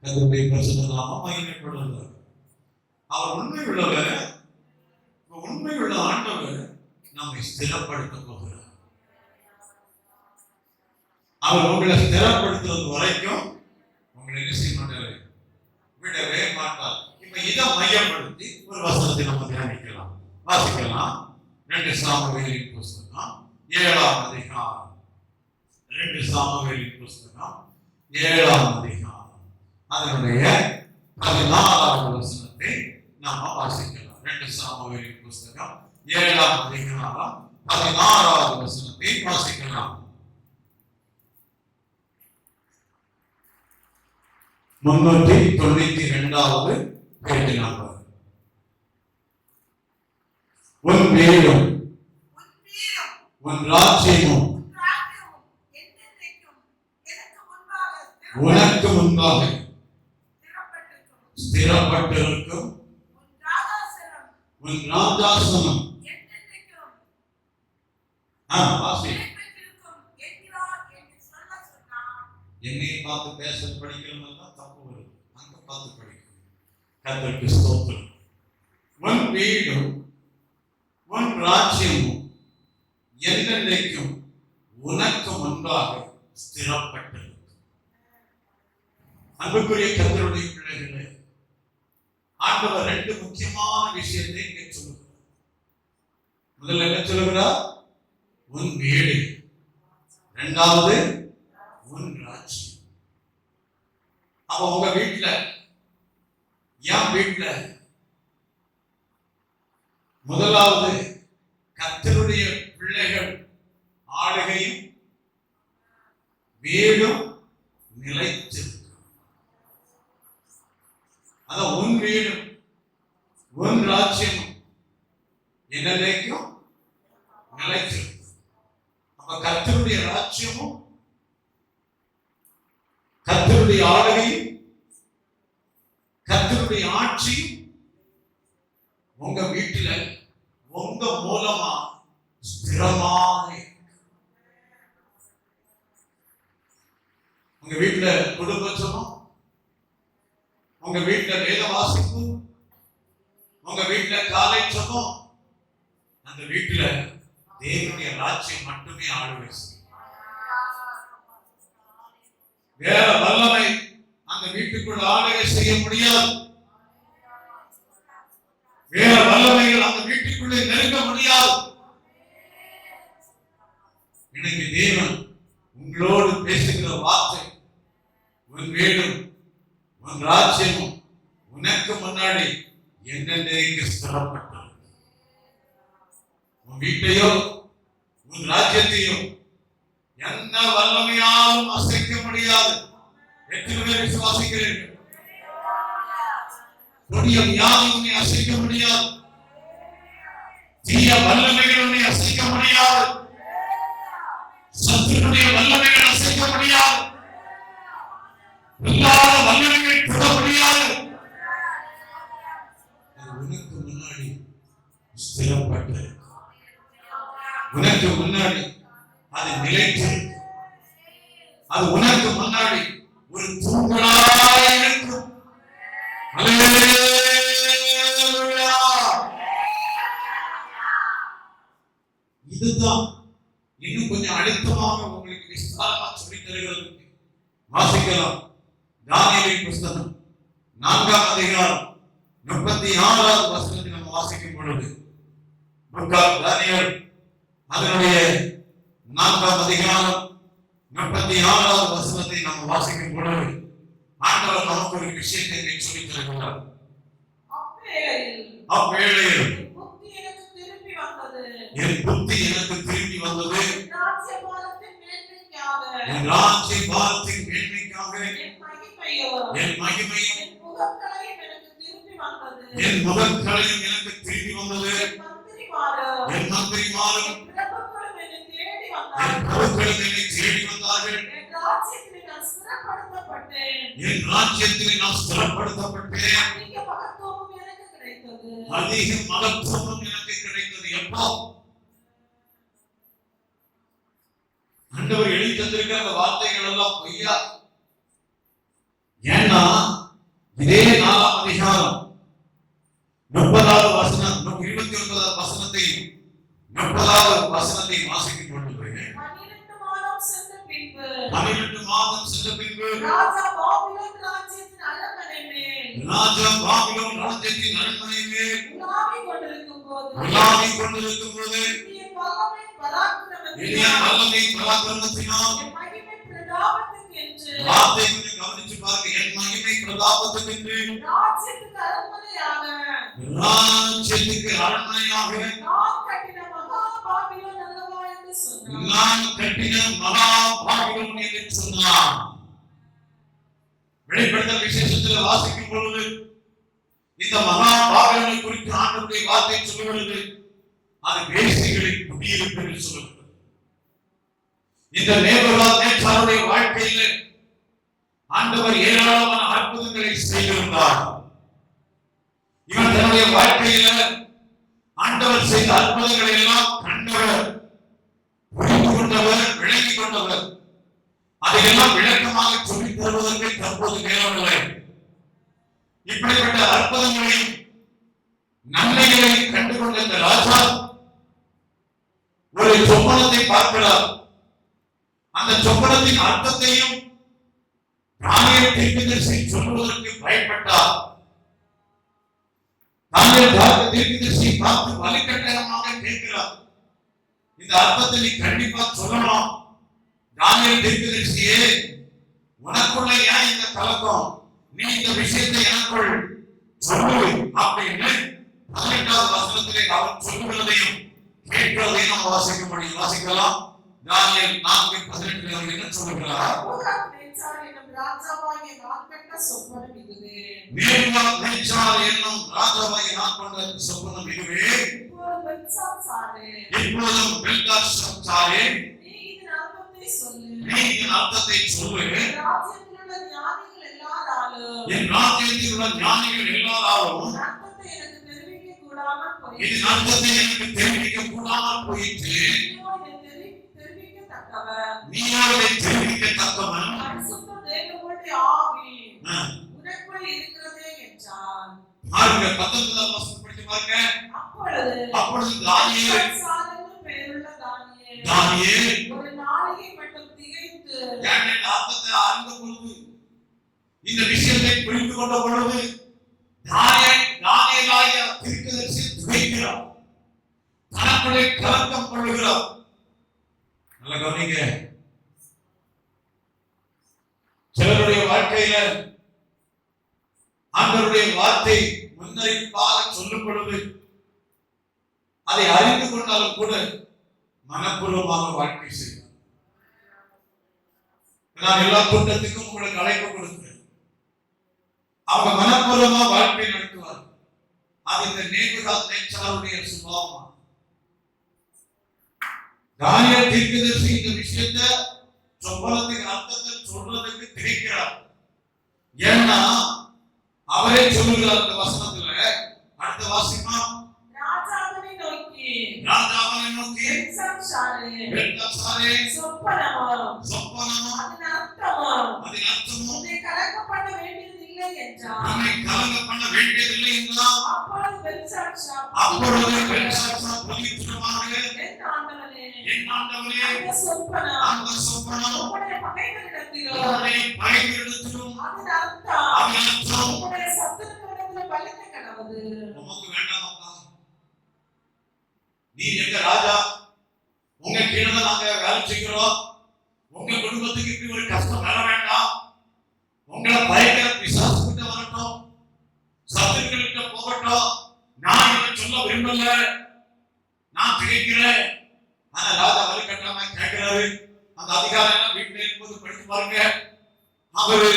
Speaker 1: கர்த்தருடைய பரிசுத்த நாமம் மகிமைப்படுவதாக. அவர் உண்மை உள்ளவர். உண்மை உள்ள ஆண்டவர் நம்மை ஸ்திரப்படுத்த போகிறார். அவர் உங்களை ஸ்திரப்படுத்துவது வரைக்கும் உங்களை என்ன செய்ய மாட்டாரு, விடவே மாட்டார். இப்ப இதை மையப்படுத்தி ஒரு வசனத்தை நம்ம தியானிக்கலாம், வாசிக்கலாம். 2 சாமுவேலின் புஸ்தகம் 7ஆம் அதிகாரம். 2 சாமுவேலின் புஸ்தகம் 7ஆம் அதிகாரம். அதனுடைய 14வது வசனத்தை நாம வாசிக்கலாம். 2 சாமுவேலின் புஸ்தகம் 7ஆம் அதிகாரம் 16வது வசனத்தை வாசிக்கலாம். 392வது பேஜ் நம்பர். உன் வீடும் உன் ராஜ்யமும் உனக்கு முன்பாக ஸ்திரப்பட்டிருக்கும். உன் ராஜாசனம் என்னை பார்த்து பேச படிக்கணும்னா தப்பு வருது, அங்க பார்த்து படிக்கணும். கர்த்தருக்கு ஸ்தோத்திரம். உன் வீடும் உன் ராஜ்யமும் என்னென்றைக்கும் உனக்கு முன்பாக ஸ்திரப்பட்டிருக்கும். அன்புக்குரிய கர்த்தருடைய பிள்ளைகளே, ஆண்டவர் 2 முக்கியமான விஷயத்தை இங்கே சொல்லுகிறார். முதல்ல என்ன சொல்லுகிறார்? உன் வீடு. 2வது உன் ராஜ்யம். அப்ப உங்க வீட்டுல, என் வீட்டுல முதலாவது கர்த்தருடைய பிள்ளைகள் ஆளுகையும் வீடும் நிலைத்திருக்கும். அதான் உன் வீடும் உன் ராஜ்யமும் என்னைக்கும் நிலைத்திருக்கும். அப்ப கர்த்தருடைய ராஜ்யமும் கர்த்தருடைய ஆளுகையும் கர்த்தருடைய ஆட்சியும் உங்க வீட்டுல உங்க மூலமா ஸ்திரமாக. உங்க வீட்டுல குடும்ப ஜெபம், உங்க வீட்டுல வேத வாசிப்பு, உங்க வீட்டுல காலை ஜெபம், அந்த வீட்டுல தேவனுடைய ராஜ்யம் மட்டுமே ஆளுகை செய்யும். வேற வல்லமை அந்த வீட்டுக்குள் ஆளுகை செய்ய முடியாது. வேற வல்லமைகள் அந்த வீட்டுக்குள்ளே நெருங்க முடியாது. எனக்கு தேவன் உங்களோடு பேசுகிற வார்த்தை, உன் வீடும் உன் ராஜ்யமும் உனக்கு முன்னாடி என்னென்ன ஸ்திரப்பட்டது. உன் வீட்டையோ உன் ராஜ்யத்தையோ என்ன வல்லமையாலும் அசைக்க முடியாது. எத்தனை பேர் விசுவாசிக்கிறீர்கள்? கொடிய வியாதி உன்னை அசைக்க முடியாது. தீய வல்லமைகள் உன்னை அசைக்க முடியாது. சத்துருடைய வல்லமைகள் அசைக்க முடியாது. இல்லாத வல்லமைகள் தொட முடியாது. உனக்கு முன்னாடி ஸ்திரப்பட்டு, உனக்கு முன்னாடி அது நிலைத்து, அது உனக்கு முன்னாடி ஒரு தூங்கலாய் இருக்கும். இதுதான் இன்னும் கொஞ்சம் அழுத்தமாக உங்களுக்கு விஸ்தாரமா சொல்லித் தருகிறது. வாசிக்கலாம். தானியேலின் புஸ்தகம் 4ஆம் அதிகாரம் 34வது வசனத்தை நம்ம வாசிக்கும் பொழுது, தானியேல் அதனுடைய 4ஆம் அதிகாரம் 34வது வசனத்தை நம்ம வாசிக்கும் பொழுது ஆண்டவர் நமக்கு ஒரு விஷயத்தை சொல்லித் தருகிறார். அவ்வேளையில் என் புத்தி எனக்கு திரும்பி வந்தது. என் ராஜ்ய பாரத்தின் மேன்மைக்காக என் மகிமையும் என் முகக்களையும் எனக்கு திரும்பி வந்தது. என் மந்திரிமாரும் என் பிரபுக்களும் என்னை தேடி வந்தார்கள். என் ராஜ்யத்தில் நான் ஸ்திரப்படுத்தப்பட்டேன். அதிக மகத்துவம் எனக்கு கிடைத்தது. எப்போ ஆண்டவர் எழுதி தந்திருக்கிற அந்த வார்த்தைகள் எல்லாம் பொய்யா? ஏன்னா இதே 4ஆம் அதிகாரம் 30வது வசனம் 29வது வசனத்தையும் 30வது வசனத்தையும் வாசிக்கும் பொழுது 12 மாதம் சென்ற பின்பு ராஜா பாபிலோன் ராஜ்யத்தின் அரண்மனை மேல் உலாவிக் கொண்டிருக்கும் போது என் வல்லமை பராக்கிரமத்தினால் என் மகிமை பிரதாபத்துக்கென்று, வார்த்தை கொஞ்சம் கவனிச்சு பாருங்க, என் மகிமை பிரதாபத்துக்கென்று ராஜ்யத்துக்கு அரண்மனையாக நான் கட்டின மகா பாபிலோன் அல்லவா என்று சொன்னார். நான் கட்டின மகா பாபிலோன் என்று சொன்னார். வெளிப்படுத்தல் விசேஷத்தில் வாசிக்கும் பொழுது இந்த மகா பாபிலோனை குறித்து ஆண்டவருடைய வார்த்தை சொல்லுகிறது. அது வேசிகளின் குடியிருப்பு என்று சொல்லுகிறது. இந்த நேபுகாத்நேச்சாருடைய வாழ்க்கையில் ஆண்டவர் ஏராளமான அற்புதங்களை செய்திருந்தார். இவன் தன்னுடைய வாழ்க்கையில ஆண்டவர் செய்த அற்புதங்களை எல்லாம் கண்டவர், புரிந்து கொண்டவர், விளங்கிக் கொண்டவர். அதையெல்லாம் விளக்கமாக சொல்லித் தருவதற்கு தற்போது நேரமில்லை. இப்படிப்பட்ட அற்புதங்களையும் நன்மைகளையும் கண்டுகொண்ட இந்த ராஜா ஒரு சொப்பனத்தை பார்க்கிறார். அந்த சொப்பனத்தின் அர்த்தத்தையும் தானியேல் தீர்க்கதரிசி சொல்வதற்கு பயப்பட்டார். தானியேல் தீர்க்கதரிசி பார்த்து வலுக்கட்டாயமாக கேட்கிறார், இந்த அர்த்தத்தை நீ கண்டிப்பா சொல்லணும். தானியேல் தீர்க்கதரிசியே, உனக்குள்ள ஏன் இந்த கலக்கம்? நீ இந்த விஷயத்தை எனக்குள் சொல்லு அப்படின்னு 18வது வசனத்திலே அவர் சொல்லுகிறதையும் கேட்கிறதையும் நம்ம வாசிக்க முடியும். வாசிக்கலாம். தானியேல் 4:18 அவர் என்ன சொல்லுகிறார்? ராஜாவாகிய நான் கண்ட சொப்பனம் இதுவே. நேபுகாத்நேச்சார் என்னும் ராஜாவாகிய நான் கண்ட சொப்பனம் இதுவே. இப்பொழுதும் பெல்ஷாத்சாரே, நீ இதன் அர்த்தத்தை சொல்லு. என் ராஜ்யத்தில் உள்ள ஞானிகள் எல்லாராலும் இதன் அர்த்தத்தை எனக்கு தெரிவிக்க கூடாமல் போயிற்று. நீயோ இதை தெரிவிக்கத்தக்கவன் உனக்குள் இருக்கிறதே என்றார். பாருங்க, 19வது வசனம் படிச்சு பாருங்க. அப்பொழுது தானியேல் தானியேல்
Speaker 2: ஒரு நாளிகை மட்டும் திகைத்து
Speaker 1: ஏனெனில் அர்த்தத்தை அறிந்த பொழுது, இந்த விஷயத்தை புரிந்து கொண்ட பொழுது தானியேலாகிய தீர்க்கதரிசி திகைக்கிறார், தனக்குள்ளே கலக்கம் கொள்ளுகிறார். நல்ல கவனிங்க, சிலருடைய வாழ்க்கையில ஆண்டவருடைய வார்த்தை முன்னறிவிப்பாக சொல்லும் பொழுது அதை அறிந்து கொண்டாலும் கூட மனப்பூர்வமாக வாழ்க்கை செய்வார். நான் எல்லா கூட்டத்துக்கும் உங்களுக்கு அழைப்பு கொடுக்கிறேன். அவங்க மனப்பூர்வமா வாழ்க்கை நடத்துவார். அது இந்த நேபுகாத்நேச்சாருடைய சுபாவம். தானியேல் தீர்க்கதரிசி இந்த விஷயத்தை சொப்பனத்துக்கு அர்த்தத்தை சொல்றதுக்கு திகைக்கிறார். ஏன்னா அவரே சொல்லுகிறார் அந்த வசனத்துல. அடுத்த வாசிமா,
Speaker 2: ராஜாவை நோக்கி
Speaker 1: பெல்ஷாத்சாரே சொப்பனமும்
Speaker 2: அதன் அர்த்தமும்
Speaker 1: அதன் அர்த்தமும்
Speaker 2: உன்னை கலக்கம் பண்ண வேண்டியதில்லை என்றார்.
Speaker 1: உன்னை கலங்க பண்ண வேண்டியதில்லை என்றால்
Speaker 2: அப்பொழுது பெல்ஷாத்சார்
Speaker 1: பிரதியுத்தரமாக,
Speaker 2: என் ஆண்டவனே,
Speaker 1: என் ஆண்டவனே,
Speaker 2: அந்த சொப்பனம் உம்முடைய பகைவரிடத்திலும் அதன் அர்த்தம் உம்முடைய சத்துருக்களிடத்திலும் பலிக்க கடவுது.
Speaker 1: உமக்கு வேண்டாமப்பா, நீ எங்க ராஜா, உங்க கீழே நாங்க வேலை செய்கிறோம். உங்க குடும்பத்துக்கு இப்படி ஒரு கஷ்டம் வர வேண்டாம். உங்களை பயங்கர பிசாசுகிட்ட வரட்டும், சத்துருக்கிட்ட போகட்டும். நான் இதை சொல்ல விரும்பல, நான் திகைக்கிறேன். ஆனா ராஜா வலி கட்டாம கேட்கிறாரு. அந்த அதிகாரம் எல்லாம் வீட்டுல இருக்கும்போது படித்து பாருங்க. அவரு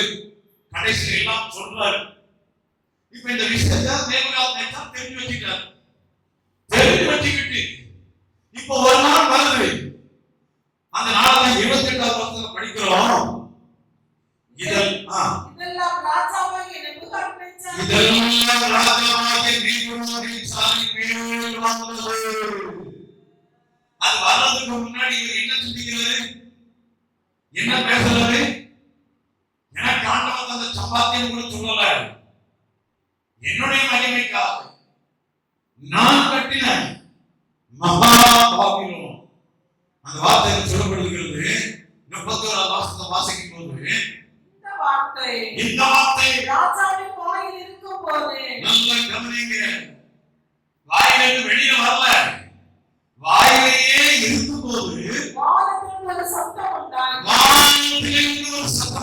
Speaker 1: கடைசியில் எல்லாம் சொல்றாரு. இப்ப இந்த விஷயத்தை நேபுகாத்நேச்சார் தெரிஞ்சு வச்சுட்டார். தெரிஞ்சு வச்சுக்கிட்டு இப்ப ஒரு நாள் வருது. அந்த நாள் 28வது வசனத்துல படிக்கிறோம்.
Speaker 2: இதெல்லாம் ராஜாவாகிய நேபுகாத்நேச்சார்
Speaker 1: மேல் வந்தது. அது வர்றதுக்கு முன்னாடி இவர் என்ன சிந்திக்கிறாரு, என்ன பேசுறாரு? எனக்கு ஆண்டவன் அந்த சம்பாத்தியம் கூட சொல்லல, என்னுடைய மகிமைக்காக நான் கட்டின மகா பாபிலோன். அந்த வார்த்தை சொல்லப்படுகிறது 31வது வசனத்தை வாசிக்கும் போது, இந்த வார்த்தை
Speaker 2: ராஜாவின் வாயில் இருக்கும் போது,
Speaker 1: நல்ல கவனிங்க, வாயிலிருந்து வெளியே வரல, வாயிலேயே இருக்கும் போது
Speaker 2: வானத்திலிருந்து ஒரு சத்தம்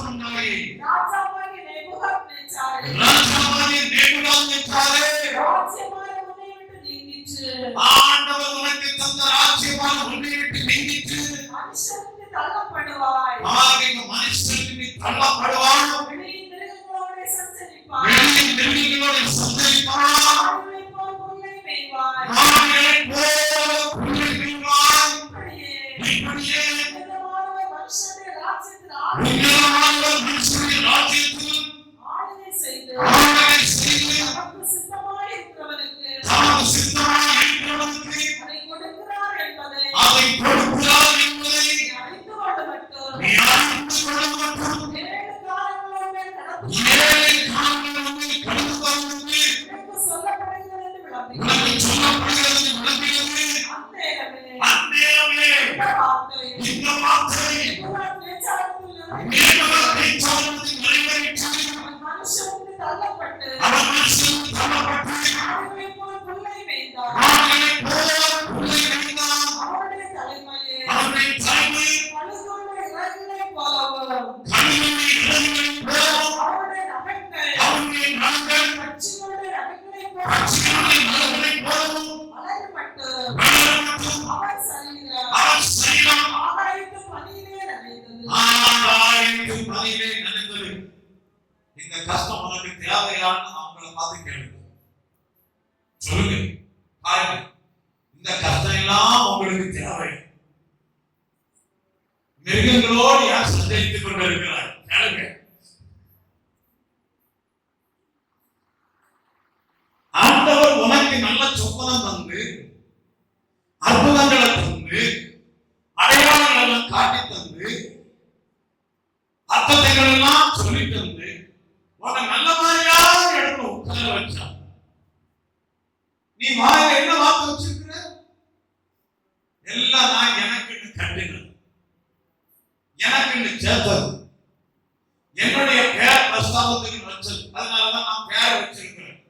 Speaker 2: உண்டாகி, ராஜாவாகிய நேபுகாத்நேச்சாரே, ராஜ்யமான உன்னை விட்டு நீங்கிற்று.
Speaker 1: ஆண்டவர் உனக்கு தந்த ராஜ்யமான உன்னை விட்டு நீங்கிற்று.
Speaker 2: மனுஷனுக்கு தள்ளப்படுவாய்,
Speaker 1: மனுஷனுக்கு நீ தள்ளப்படுவாய்.
Speaker 2: வெளியின் மிருகங்களோடு சஞ்சரிப்பாய்,
Speaker 1: வெளியின் மிருகங்களோடு சஞ்சரிப்பாய்.
Speaker 2: ஆடுகளைப் போல் புல்லை மேய்வாய்.
Speaker 1: ஆடுகளைப் போல் புல்லை மேய்வாய். இப்படியே
Speaker 2: உன்னதமானவர் மனுஷனுடைய ராஜ்யத்தில் ஆளுகை செய்து தமக்கு சித்தமாய் இருக்கிறவனுக்கு அதை கொடுக்கிறார் என்பதை நீ அறிந்து கொள்ள மட்டும். 7 காலங்களோடு கடந்து உனக்கு சொல்லப்படுகிறது என்று விளம்புகிறது. அந்நேரமே இந்த வார்த்தை நேபுகாத்நேச்சாரிடத்தில் மனுஷனுக்கு தள்ளப்பட்டு ஆடுகளைப் போல் புல்லை மேய்ந்தார். அவருடைய தலைமையே கழுகுடைய இறகுகளைப் போலவும், அவருடைய நகங்கள் பட்சிகளுடைய நகங்களைப் போலவும் வளரப்பட்டு அவர் சரீரம் ஆகாயத்து பனியிலே நனைந்தது.
Speaker 1: இந்த கஷ்டம் உனக்கு தேவையான்னு அவங்கள பார்த்து கேளுங்க, சொல்லுங்க, பாருங்க, இந்த கஷ்டம் எல்லாம் உங்களுக்கு தேவை. மிருகங்களோடு யார் சஞ்சரித்துக் கொண்டிருக்கிறார் கேளுங்க. ஆண்டவர் உனக்கு நல்ல சொப்பனம் தந்து, அற்புதங்களை தந்து, அடையாளங்கள் எல்லாம் காட்டி தந்து, அர்த்தங்கள் எல்லாம் சொல்லி தந்து, உன்னை நல்ல மாதிரியான இடத்துல உட்கார வச்சான். நீ வாயில என்ன வார்த்தை வச்சிருக்கிற? எல்லாம் நான் எனக்கு என்னுடைய பேர் பிரஸ்தாபத்துக்கு வச்சது. அதனாலதான் நான் பேரை வச்சிருக்கிறேன்.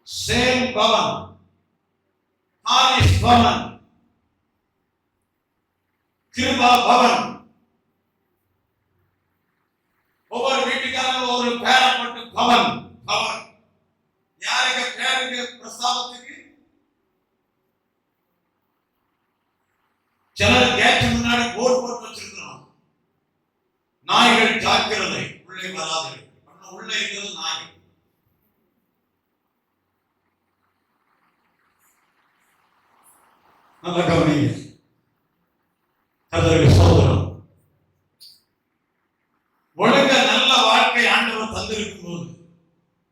Speaker 1: Sam Bhavan, Harris Bhavan, Kirupa Bhavan. ஒவ்வொரு வீட்டுக்காரங்க ஒரு பேரை போட்டு பவன் பவன். யாருக்கு பேருக்கு பிரஸ்தாபத்துக்கு? சிலர் கேட்டு முன்னாடி போர்டு போட்டு வச்சிருக்கிறோம், நாய்கள் ஜாக்கிரதை உள்ளே வராது. உள்ளே இருக்கிறது நாய்கள். நல்ல கவனிங்க. கர்த்தருக்கு ஸ்தோத்திரம். ஒழுங்க நல்ல வாழ்க்கை ஆண்டவர் தந்திருக்கும் போது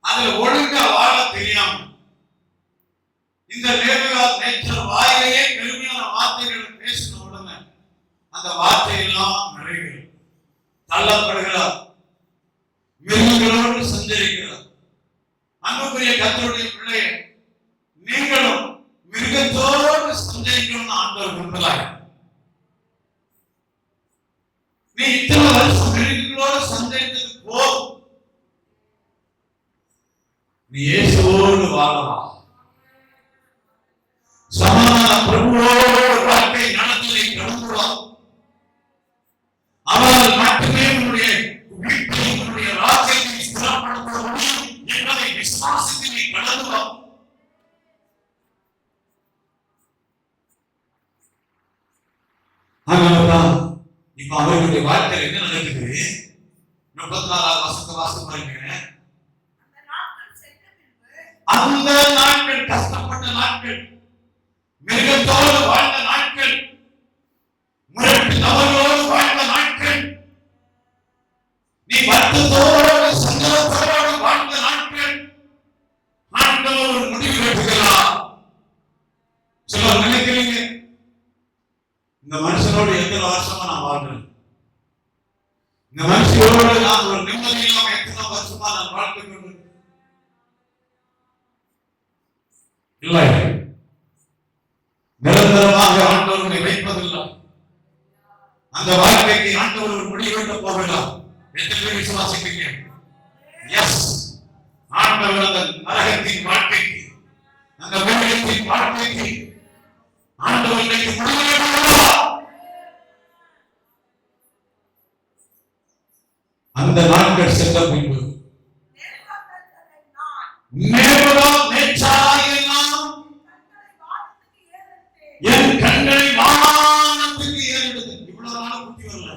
Speaker 1: அதுல ஒழுங்கா வாழ தெரியாம இந்த லேவியார் நேச்சர் வாயிலேயே பெருமையான வார்த்தைகளை பேசின உடனே அந்த வார்த்தையெல்லாம் நிறைவேறும். தள்ளப்படுகிறார், மிருகங்களோடு சஞ்சரிக்கிறார். அன்புக்குரிய கர்த்தருடைய பிள்ளையே, நீங்களும் மிருகத்தோடு சஞ்சரிக்கணும்னு ஆண்டவர் விரும்புகிறார். நீ இத்தனை வருஷம் மிருகங்களோடு சஞ்சரித்தது போதும். நீ இயேசுவோடு வாழலாம். சமாதான பிரபுவோடு வாழ்க்கை நடத்தலை கடந்துவார். அவரால் மட்டுமே உன்னுடைய வீட்டை, உன்னுடைய ராஜ்யத்தை ஸ்திரப்படுத்த முடியும் என்பதை விசுவாசித்து நீ கடந்துவார். அதனால்தான் இப்ப அவர்களுடைய வாழ்க்கையில் என்ன நடக்குது? 34 வசனத்தை வாசித்து பாருங்க. அந்த நாட்கள் கஷ்டப்பட்ட நாட்கள், மிருகத்தோடு வாழ்ந்த நாட்கள், முரட்டு தவறோடு வாழ்ந்த நாட்கள், நீ வருத்தத்தோடு சஞ்சலத்தோடு வாழ்ந்த நாட்கள், ஆண்டவர் ஒரு முடிவு எடுக்கிறார். சிலர் நினைக்கிறீங்க, இந்த மனுஷனோடு எத்தனை வருஷமா நான் வாழ்றேன், இந்த மனுஷனோடு நான் ஒரு நிம்மதியில்லாம எத்தனை வருஷமா நான் வாழ்க்கை கொண்டு இல்லை. நிரந்தரமாக ஆண்டவர்களை வைப்பதில்லை. அந்த வாழ்க்கைக்கு ஆண்டவர் ஒரு முடிவெட்ட போகிறார். எத்தனை பேர் விசுவாசிக்கிறீங்க? எஸ், ஆண்டவர் அந்த நரகத்தின் வாழ்க்கைக்கு, அந்த மிருகத்தின் வாழ்க்கைக்கு ஆண்டவர் இன்னைக்கு முடிவெடுக்கிறார். அந்த நாட்கள் சென்ற பின்பு என் கண்களை வானத்துக்கு ஏறெடுத்து. இவ்வளவு நாள் புத்தி வரல.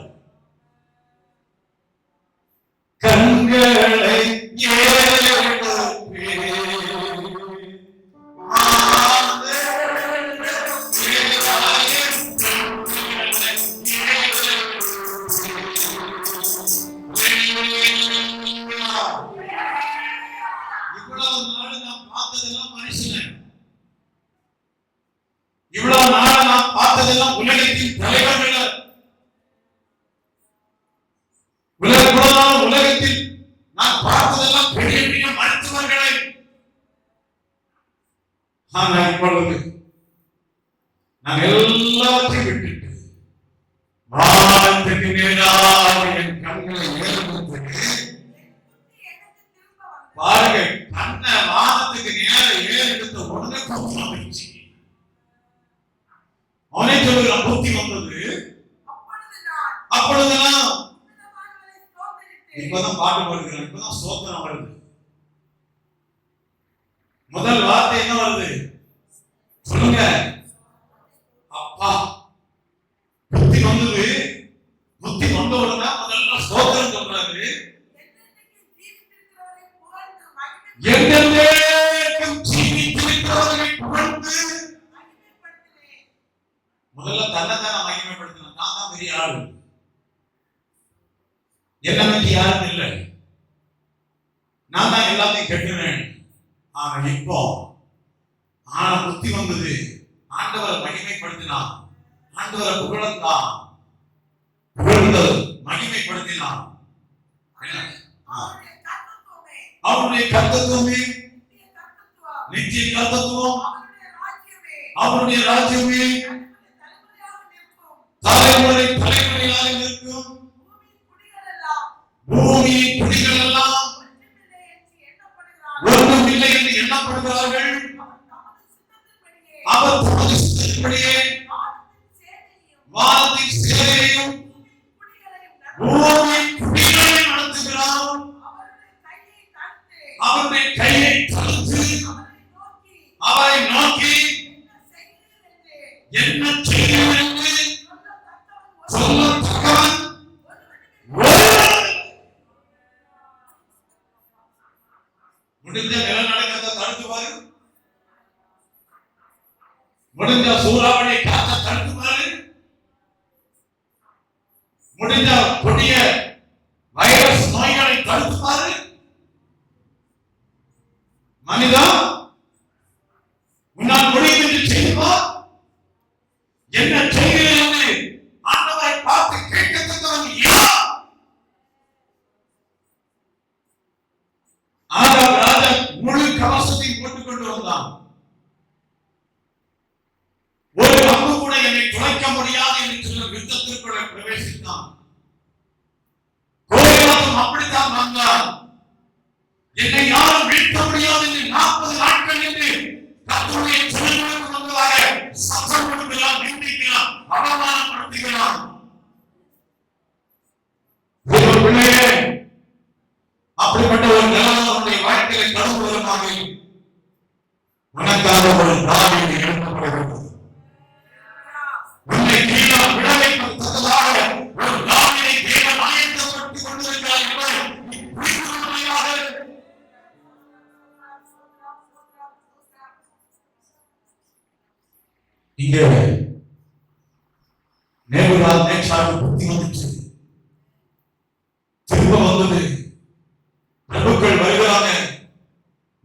Speaker 1: கண்களை இவ்வளவு நாள் நான் பார்த்ததெல்லாம் உலகத்தின் தலைவர்கள், உலகத்தில் நான் பார்த்ததெல்லாம் பெரிய பெரிய மருத்துவர்களை. ஆனால் இப்பொழுது நான் எல்லாத்தையும் விட்டுட்டு வானத்துக்கு நேராக என் கண்களை ஏறெடுத்து பாருங்க. கண்ணை வானத்துக்கு நேர ஏறெடுத்த உடனே கோபம் வந்துச்சு. அவனே சொல்லுகிறான், புத்தி வந்தது. அப்பொழுதுதான் இப்பதான் பாட்டு பாடுகிறான், இப்பதான் ஸ்தோத்திரம் வருது. முதல் வார்த்தை என்ன வருது சொல்லுங்க? அப்பா. புத்தி வந்தது. புத்தி வந்த உடனே முதல்ல ஸ்தோத்திரம் சொல்றாரு. எந்தெந்தேக்கும் ஜீவித்திருக்கிறவர்களை புகழ்ந்து. முதல்ல தன்னை தானே மகிமைப்படுத்தணும். நான் தான் பெரிய ஆளு, என்ன பத்தி யாரும் இல்லை, நான் தான் எல்லாத்தையும் கெட்டுவேன். ஆனா இப்போ புத்தி வந்தது. ஆண்டவரை மகிமைப்படுத்தினான், ஆண்டவரை புகழ்ந்தான், புகழ்ந்தது மகிமைப்படுத்தினான். அவருடைய கர்த்தத்துவமே, நித்திய கர்த்தத்துவம், அவருடைய ராஜ்யமே தலைமுறை தலைமுறையாக பூமியின் குடிகள் எல்லாம் ஒன்றும் இல்லை என்று எண்ணப்படுகிறார்கள். அவர் தமது சித்தத்தின்படியே வானத்தின் சேனையையும் பூமியின் குடிகளையும் நடத்துகிறார். அவருடைய கையை தடுத்து அவரை நோக்கி என்ன செய்கிறேன் என்று சொல்லத்தக்கவன் முடிஞ்ச நிலநடுக்கத்தை தடுத்துவாரு, முடிஞ்ச சூறாவளி காற்றை தடுத்துவாரு, முடிஞ்ச கொடிய வைரஸ் நோய்களை தடுத்துவாரு. மனிதா உன்னால் முடியும் என்று செய்வா என்ன செய்கிறேன் என்று ஆண்டவரை பார்த்து கேட்கத்தக்கவன் யார்? ஆகாப் ராஜா முழு கவசத்தை போட்டுக் கொண்டு வந்தான். ஒரு அம்பு கூட என்னை துளைக்க முடியாது என்று சொல்ல யுத்தத்திற்குள்ள பிரவேசித்தான். கோலியாத்தும் அப்படித்தான் வந்தான். என்னை யாரும் வீழ்த்த முடியாது என்று 40 நாட்கள் என்று கர்த்தருடைய ஜனங்களுக்கு முன்பாக சத்தம் கொடுக்கிறான், நிந்திக்கிறான், அவமானப்படுத்துகிறான். பிள்ளையே, அப்படிப்பட்ட ஒரு நிலைமை உன்னுடைய வாழ்க்கையில கடந்து வருமாக உனக்காக ஒரு தாவீது எழுப்பப்படுகிறது. உன்னை கீழே விளைவிப்பதற்காக ஒரு தாவீதை தேவன் ஆயத்தப்படுத்திக் கொண்டிருக்கிறார் என்பதை நீ புரிந்து கொள்வாயாக. இங்கே நேபுகாத்நேச்சாருக்கு புத்தி வந்துச்சு, திரும்ப வந்தது. பிரபுக்கள் வருகிறாங்க,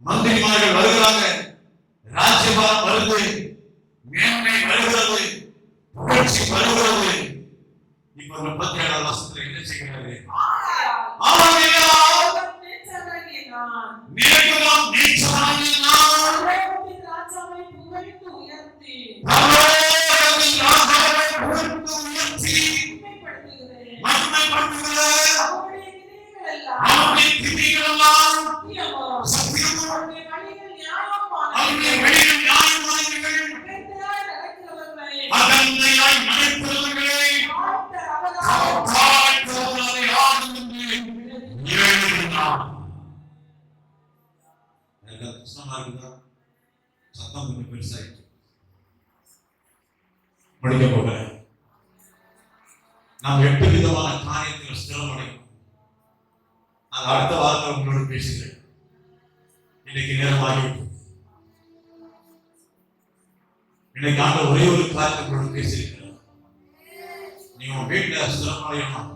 Speaker 1: மந்திரிமார்கள் வருகிறாங்க, ராஜ்யபாரம் வருது, மேன்மை வருகிறது, புகழ்ச்சி வருகிறது. இப்ப 37 வருஷத்துல என்ன செய்கிறாரு? சத்தம் கொஞ்சம் பெருசாயிட்டு முடிக்க போகிறேன். நாம் 8 விதமான காரியத்தில் ஸ்திரமடையும். நான் அடுத்த வாரத்தில் உங்களோடு பேசுகிறேன். இன்னைக்கு நேரமாகிவிட்டு இன்னைக்கு ஆண்டு ஒரே ஒரு காரியத்தை உங்களோடு பேசியிருக்கிறேன். நீ உன் வீட்டில் ஸ்திரமடையணும்,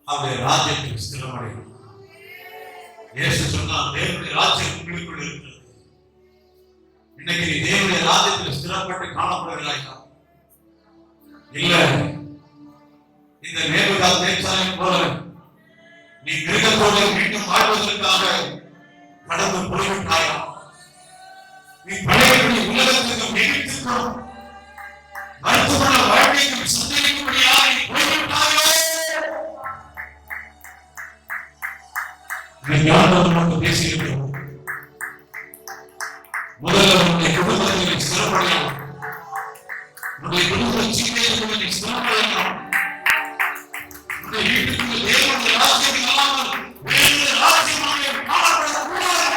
Speaker 1: அவருடைய ராஜ்யத்தில் ஸ்திரமடையணும். இயேசு சொன்னார், தேவனுடைய ராஜ்யம் உங்களுக்குள் இருக்கிறது. இன்னைக்கு நீ தேவனுடைய ராஜ்யத்தில் ஸ்திரப்பட்டு காணப்படுகிறாயா? இல்ல, இந்த நேபுகாத்நேச்சாரை போல நீ மிருகத்தோடு மீண்டும் வாழ்வதற்காக கடந்து போய்விட்டாயா? நீ பழையபடி உலகத்துக்கு மிகத்துக்கும் மருத்துவ வாழ்க்கைக்கும் சந்தேகிக்கும்படியாக நீ போய்விட்டாயோ? ஞானம் பேசியிருக்கிறோம். முதல்ல உன்னுடைய குடும்பத்தில் ஸ்திரப்படையணும், உன்னுடைய குடும்ப சிந்தையில் ஸ்திரப்படையணும். உன்னுடைய வீட்டுக்கு தேவனுடைய ராஜ்யம் இல்லாமல் வேறு ராஜ்யமாக காணப்படக்கூடாது.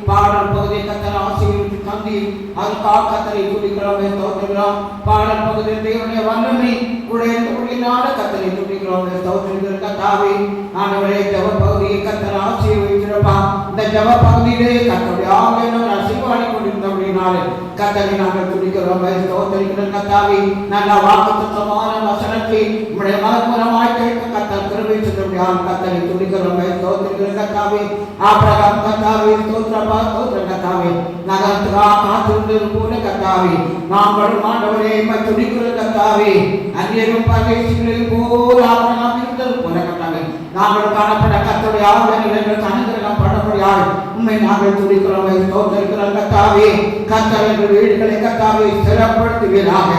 Speaker 3: பாடல் பகுதியை கத்தர் ஆசீர்வதித்து தந்தி அதுக்காக கத்தரை துதிக்கிறோம் ஸ்தோத்திரிக்கிறோம். பாடல் பகுதியில் தேவனுடைய வல்லமை உடையினால கத்தரை துதிக்கிறோம் ஸ்தோத்திரிக்கிற கத்தாவே. ஆண்டவரே ஜெப பகுதியை கத்தர் ஆசீர்வதிக்கிறப்பா. இந்த ஜெப பகுதியிலே கத்தருடைய ஆவியானவர் ஆசீர்வாடி கொண்டிருந்தபடினாலே கத்தரை நாங்கள் துதிக்கிறோம் ஸ்தோத்திரிக்கிற கத்தாவே. நல்ல வாக்குத்தத்தமான வசனத்தை உம்முடைய மனப்பூர்வமாய் கேட்க கத்தர் கிருபை செய்தபடியால் கத்தரை துதிக்கிறோம் ஸ்தோத்திரிக்கிற கத்தாவே. ஆபிரகாம் கத்தாவே ஸ்தோத்திரப்பா ஸ்தோத்திர கத்தாவே. நகரத்துக்கா காத்திருந்தது போல கத்தாவே நாங்களும் ஆண்டவரே துதிக்கிற கத்தாவே. அந்நியரும் பரதேசிகளையும் போல் ஆபிரகாம் இருந்தது போல கத்தாவே நாங்கள் காணப்பட கத்தருடைய ஆவியானவர் அனுகிரகம் பண்ணபடியால் உண்மை நாங்கள் துடிக்கிறோம் ஸ்தோத்திரிக்கிறோம் கர்த்தாவே. கர்த்தர் வீடுகளை கர்த்தாவே ஸ்திரப்படுத்துவீராக.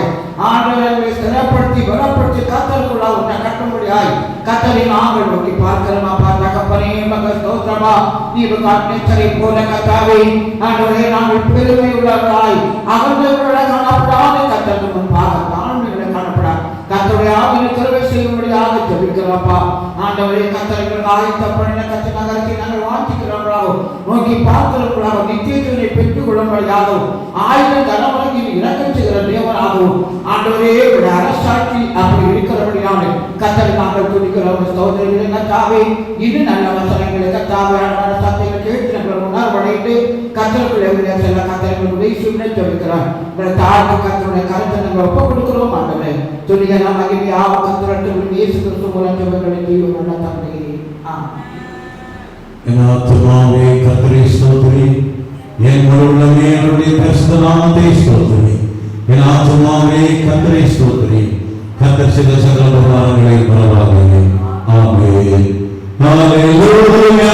Speaker 3: ஆண்டவரை ஸ்திரப்படுத்தி பலப்படுத்தி கர்த்தருக்குள்ள உன்னை கட்டும்படியாய் கர்த்தரை நாங்கள் நோக்கி பார்க்கிறோம். அப்பா தகப்பனே மக ஸ்தோத்திரமா. நீர் காட்டினை போல கர்த்தாவே ஆண்டவரே நாங்கள் பெருமை உள்ளவர்களாய் அகன்றவர்களாக காணப்படாத கர்த்தருக்கு முன்பாக தாழ்மைகளை காணப்படாது கர்த்தருடைய ஆவியை கருவை செய்யும்படியாக ஜெபிக்கிறோம்ப்பா. ஆண்டவரே கர்த்தர்கள் ஆயத்தப்படின கர்த்த நகரத்தை நாங்கள் வாஞ்சிக்கிறவர்களாகவும் நோக்கி பார்க்கிறவர்களாகவும் நித்தியத்தை பெற்றுக் கொள்ளும்படியாகவும் ஆயிரம் தலைமுறைக்கு இறக்கம் செய்கிற தேவனாகவும் ஆண்டவரே அரசாட்சி அப்படி இருக்கிறபடியான கர்த்தரை நாங்கள் துதிக்கிறோம் ஸ்தோத்திரிக்கிறோம் கர்த்தாவே. இது நல்ல வசனங்களை கர்த்தாவே ஆண்டவரே சத்தியங்களை கேட்டு நாங்கள் உணர்வடைந்து கர்த்தருக்குள்ளே செல்ல கர்த்தருக்கு உதவி ஜெபிக்கிறோம். உங்களை தாழ்ந்து கர்த்தருடைய கருத்தை நாங்கள் ஒப்புக் கொடுக்கிறோம். ஆண்டவரே துதிக மகிமையாக கர்த்தருக்கு இயேசு கிறிஸ்து மூலம் ஜெபங்களை தீவிர தந்தையே ஆமென்.
Speaker 4: என் ஆத்துமாவே கர்த்தரை ஸ்தோத்திரி, என் முழு உள்ளமே அவருடைய பரிசுத்த நாமத்தை ஸ்தோத்திரி. என் ஆத்துமாவே கர்த்தரை ஸ்தோத்திரி, கர்த்தர் செய்த சகல உபகாரங்களை மறவாதே. ஆமென். ஹல்லேலூயா.